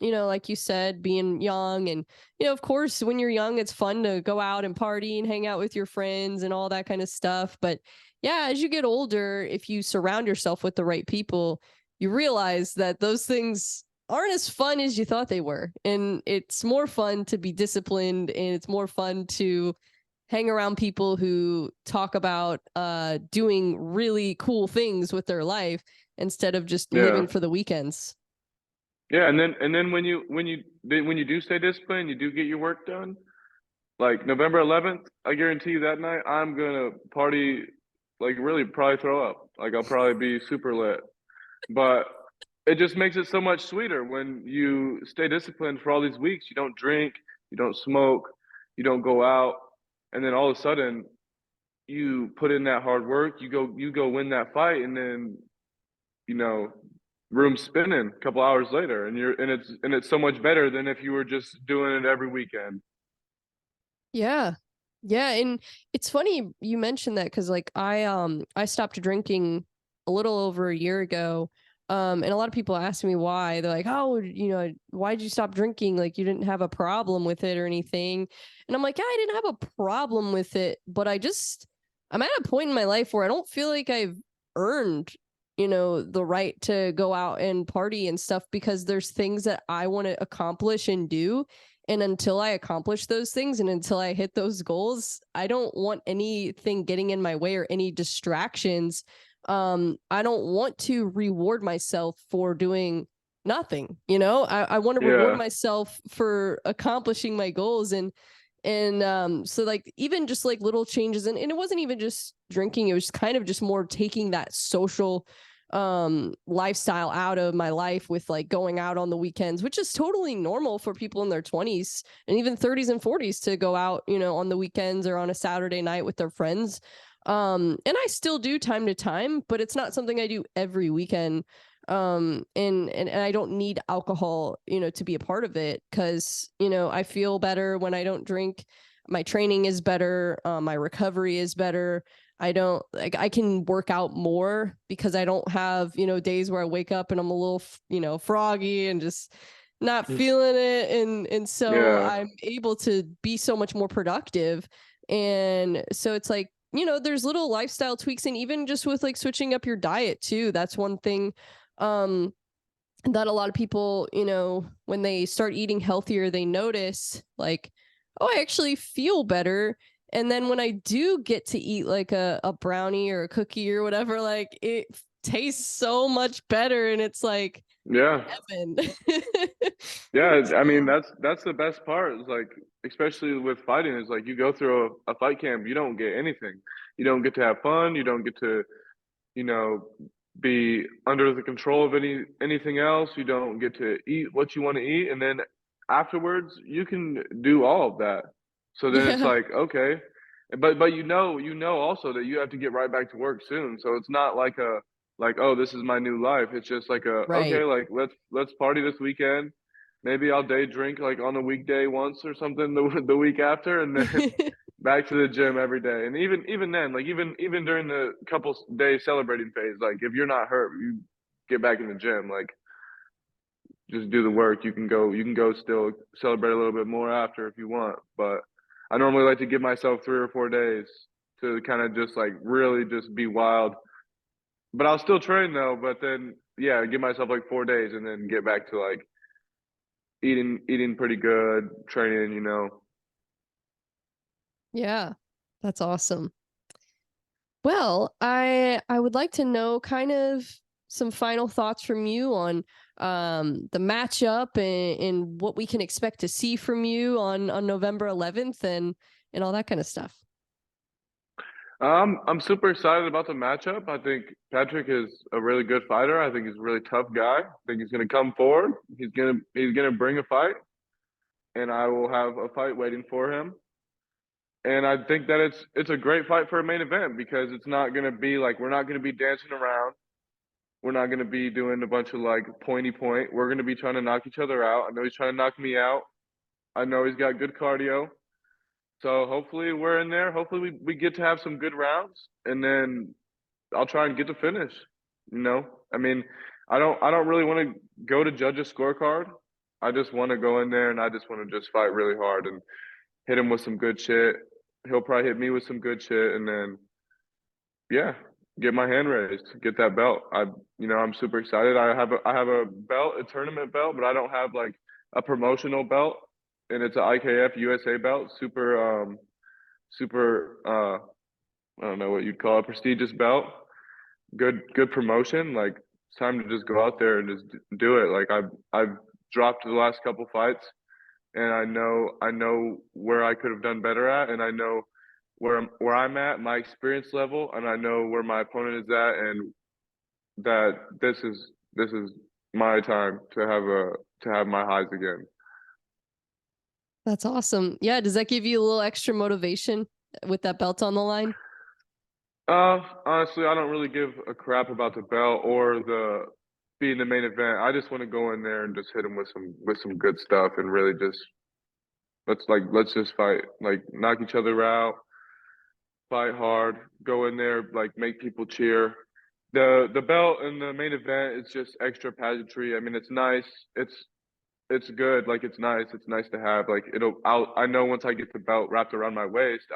Speaker 1: like you said, being young. And, of course, when you're young, it's fun to go out and party and hang out with your friends and all that kind of stuff. But yeah, as you get older, if you surround yourself with the right people, you realize that those things aren't as fun as you thought they were. And it's more fun to be disciplined, and it's more fun to hang around people who talk about doing really cool things with their life instead of just
Speaker 2: Yeah.
Speaker 1: living for the weekends.
Speaker 2: Yeah, and then when you do stay disciplined, you do get your work done. Like November 11th, I guarantee you that night I'm gonna party, like really probably throw up. Like I'll probably be super lit. But it just makes it so much sweeter when you stay disciplined for all these weeks. You don't drink, you don't smoke, you don't go out, and then all of a sudden you put in that hard work, you go win that fight, and then you know room spinning a couple hours later, and it's so much better than if you were just doing it every weekend.
Speaker 1: Yeah. Yeah, and it's funny you mentioned that, because like I stopped drinking a little over a year ago. And a lot of people ask me why. They're like, "Oh, why did you stop drinking? Like you didn't have a problem with it or anything." And I'm like, "Yeah, I didn't have a problem with it, but I'm at a point in my life where I don't feel like I've earned, the right to go out and party and stuff, because there's things that I want to accomplish and do. And until I accomplish those things and until I hit those goals, I don't want anything getting in my way or any distractions. I don't want to reward myself for doing nothing. I want to reward
Speaker 2: Yeah,
Speaker 1: myself for accomplishing my goals. And so like even just like little changes, and it wasn't even just drinking, it was kind of just more taking that social lifestyle out of my life, with like going out on the weekends, which is totally normal for people in their 20s and even 30s and 40s to go out, on the weekends or on a Saturday night with their friends. And I still do time to time, but it's not something I do every weekend. And I don't need alcohol, to be a part of it, because I feel better when I don't drink. My training is better, my recovery is better. I can work out more because I don't have, days where I wake up and I'm a little, froggy and just not feeling it. And so
Speaker 2: yeah,
Speaker 1: I'm able to be so much more productive. And so it's like, there's little lifestyle tweaks, and even just with like switching up your diet too. That's one thing that a lot of people, when they start eating healthier, they notice like, oh, I actually feel better. And then when I do get to eat like a brownie or a cookie or whatever, like it tastes so much better. And it's like
Speaker 2: yeah.
Speaker 1: heaven.
Speaker 2: Yeah, I mean
Speaker 1: So,
Speaker 2: that's the best part. Is like, especially with fighting, is like you go through a fight camp, you don't get anything. You don't get to have fun. You don't get to, you know, be under the control of anything else. You don't get to eat what you want to eat, and then afterwards you can do all of that. So then it's
Speaker 1: yeah,
Speaker 2: like, okay, but you know also that you have to get right back to work soon. So it's not like oh, this is my new life. It's just like okay,
Speaker 1: right.
Speaker 2: like let's party this weekend. Maybe I'll day drink like on a weekday once or something the week after, and then back to the gym every day. And even then, like even during the couple days celebrating phase, like if you're not hurt, you get back in the gym. Like just do the work. You can go still celebrate a little bit more after if you want. But I normally like to give myself 3 or 4 days to kind of just like really just be wild. But I'll still train though. But then yeah, give myself like 4 days and then get back to like eating pretty good, training.
Speaker 1: Yeah, that's awesome. Well, I would like to know kind of some final thoughts from you on the matchup, and what we can expect to see from you on November 11th, and all that kind of stuff.
Speaker 2: I'm super excited about the matchup. I think Patrick is a really good fighter. I think he's a really tough guy. I think he's gonna come forward. He's gonna bring a fight, and I will have a fight waiting for him. And I think that it's a great fight for a main event because it's not gonna be like we're not gonna be dancing around. We're not gonna be doing a bunch of like pointy point. We're gonna be trying to knock each other out. I know he's trying to knock me out. I know he's got good cardio. So hopefully we're in there. Hopefully we get to have some good rounds, and then I'll try and get to finish. I mean, I don't really want to go to judge a scorecard. I just want to go in there and I just want to just fight really hard and hit him with some good shit. He'll probably hit me with some good shit, and then yeah, get my hand raised, get that belt. I'm super excited. I have a belt, a tournament belt, but I don't have like a promotional belt, and it's an IKF USA belt, super I don't know what you'd call it, prestigious belt. Good promotion. Like it's time to just go out there and just do it. Like I've dropped the last couple fights, and I know where I could have done better at, and I know where I'm at, my experience level, and I know where my opponent is at, and that this is my time to have my highs again.
Speaker 1: That's awesome. Yeah, does that give you a little extra motivation with that belt on the line?
Speaker 2: Honestly, I don't really give a crap about the belt or the being the main event. I just want to go in there and just hit him with some good stuff and really just let's just fight, like knock each other out, fight hard, go in there, like make people cheer. The belt and the main event is just extra pageantry. I mean, it's nice. It's good. Like it's nice. It's nice to have. Like I know once I get the belt wrapped around my waist,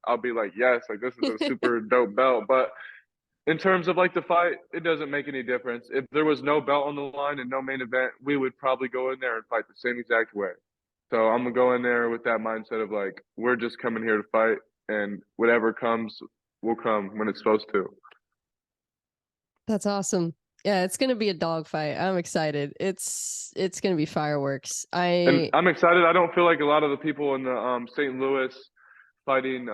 Speaker 2: I'll be like, yes, like this is a super dope belt. But in terms of like the fight, it doesn't make any difference. If there was no belt on the line and no main event, we would probably go in there and fight the same exact way. So I'm gonna go in there with that mindset of like, we're just coming here to fight, and whatever comes will come when it's supposed to.
Speaker 1: That's awesome. Yeah, it's gonna be a dogfight. I'm excited. It's gonna be fireworks.
Speaker 2: And I'm excited. I don't feel like a lot of the people in the St. Louis fighting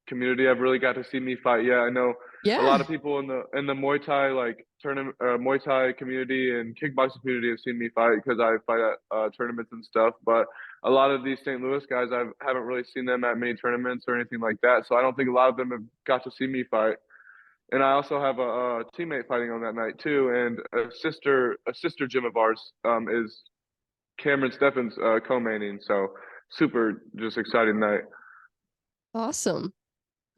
Speaker 2: community have really got to see me fight. Yeah, I know a lot of people in the Muay Thai like tournament Muay Thai community and kickboxing community have seen me fight because I fight at tournaments and stuff. But a lot of these St. Louis guys, I haven't really seen them at many tournaments or anything like that. So I don't think a lot of them have got to see me fight. And I also have a teammate fighting on that night too, and a sister gym of ours is Cameron Steffens co-maining. So super just exciting night.
Speaker 1: Awesome.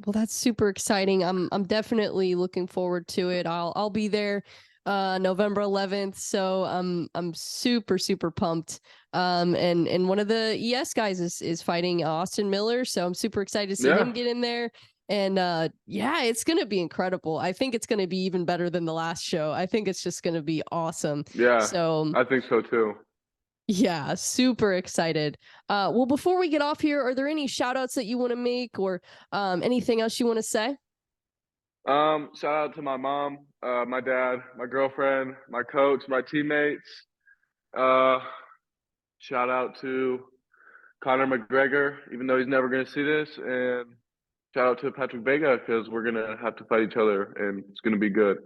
Speaker 1: Well, that's super exciting. I'm definitely looking forward to it. I'll be there November 11th, so I'm super pumped. And one of the ES guys is fighting Austin Miller, so I'm super excited to see him get in there. And yeah, it's going to be incredible. I think it's going to be even better than the last show. I think it's just going to be awesome.
Speaker 2: Yeah.
Speaker 1: So
Speaker 2: I think so too.
Speaker 1: Yeah, super excited. Well, before we get off here, are there any shout outs that you want to make or anything else you want to say?
Speaker 2: Shout out to my mom, my dad, my girlfriend, my coach, my teammates. Shout out to Conor McGregor, even though he's never going to see this. And shout out to Patrick Vega because we're going to have to fight each other and it's going to be good.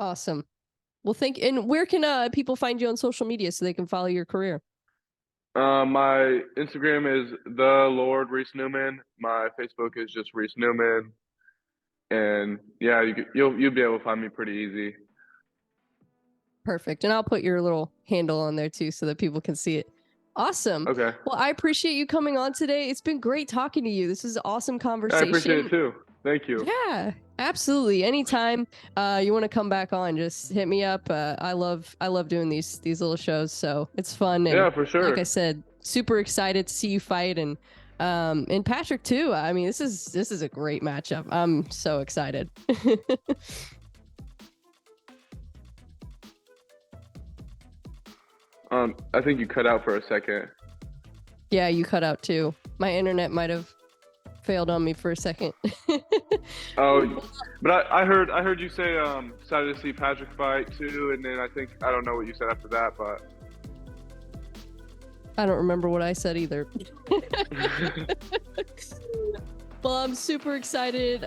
Speaker 1: Awesome. Well, and where can people find you on social media so they can follow your career?
Speaker 2: My Instagram is the Lord Reis Newman. My Facebook is just Reis Newman. And yeah, you'll be able to find me pretty easy.
Speaker 1: Perfect. And I'll put your little handle on there too so that people can see it. Awesome.
Speaker 2: Okay.
Speaker 1: Well, I appreciate you coming on today. It's been great talking to you. This is an awesome conversation.
Speaker 2: I appreciate it too. Thank you.
Speaker 1: Yeah, absolutely. Anytime you want to come back on, just hit me up. I love doing these little shows, so it's fun. And
Speaker 2: yeah, for sure.
Speaker 1: Like I said, super excited to see you fight, and Patrick too. I mean, this is a great matchup. I'm so excited.
Speaker 2: I think you cut out for a second.
Speaker 1: Yeah, you cut out too. My internet might have failed on me for a second.
Speaker 2: Oh, but I heard you say excited to see Patrick fight too, and then I don't know what you said after that, but
Speaker 1: I don't remember what I said either. Well, I'm super excited.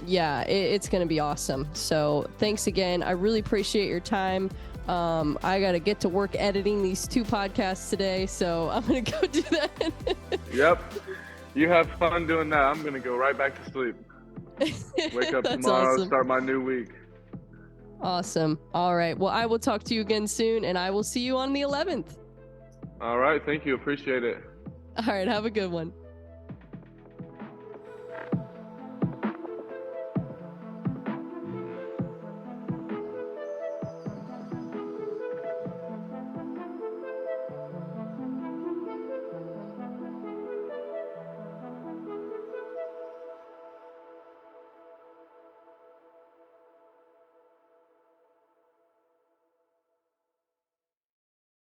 Speaker 1: Yeah, it's gonna be awesome. So thanks again. I really appreciate your time. I gotta get to work editing these 2 podcasts today, so I'm gonna go do that.
Speaker 2: Yep. You have fun doing that. I'm gonna go right back to sleep. Wake up tomorrow, awesome. Start my new week.
Speaker 1: Awesome. All right. Well, I will talk to you again soon, and I will see you on the 11th.
Speaker 2: All right. Thank you. Appreciate it.
Speaker 1: All right. Have a good one.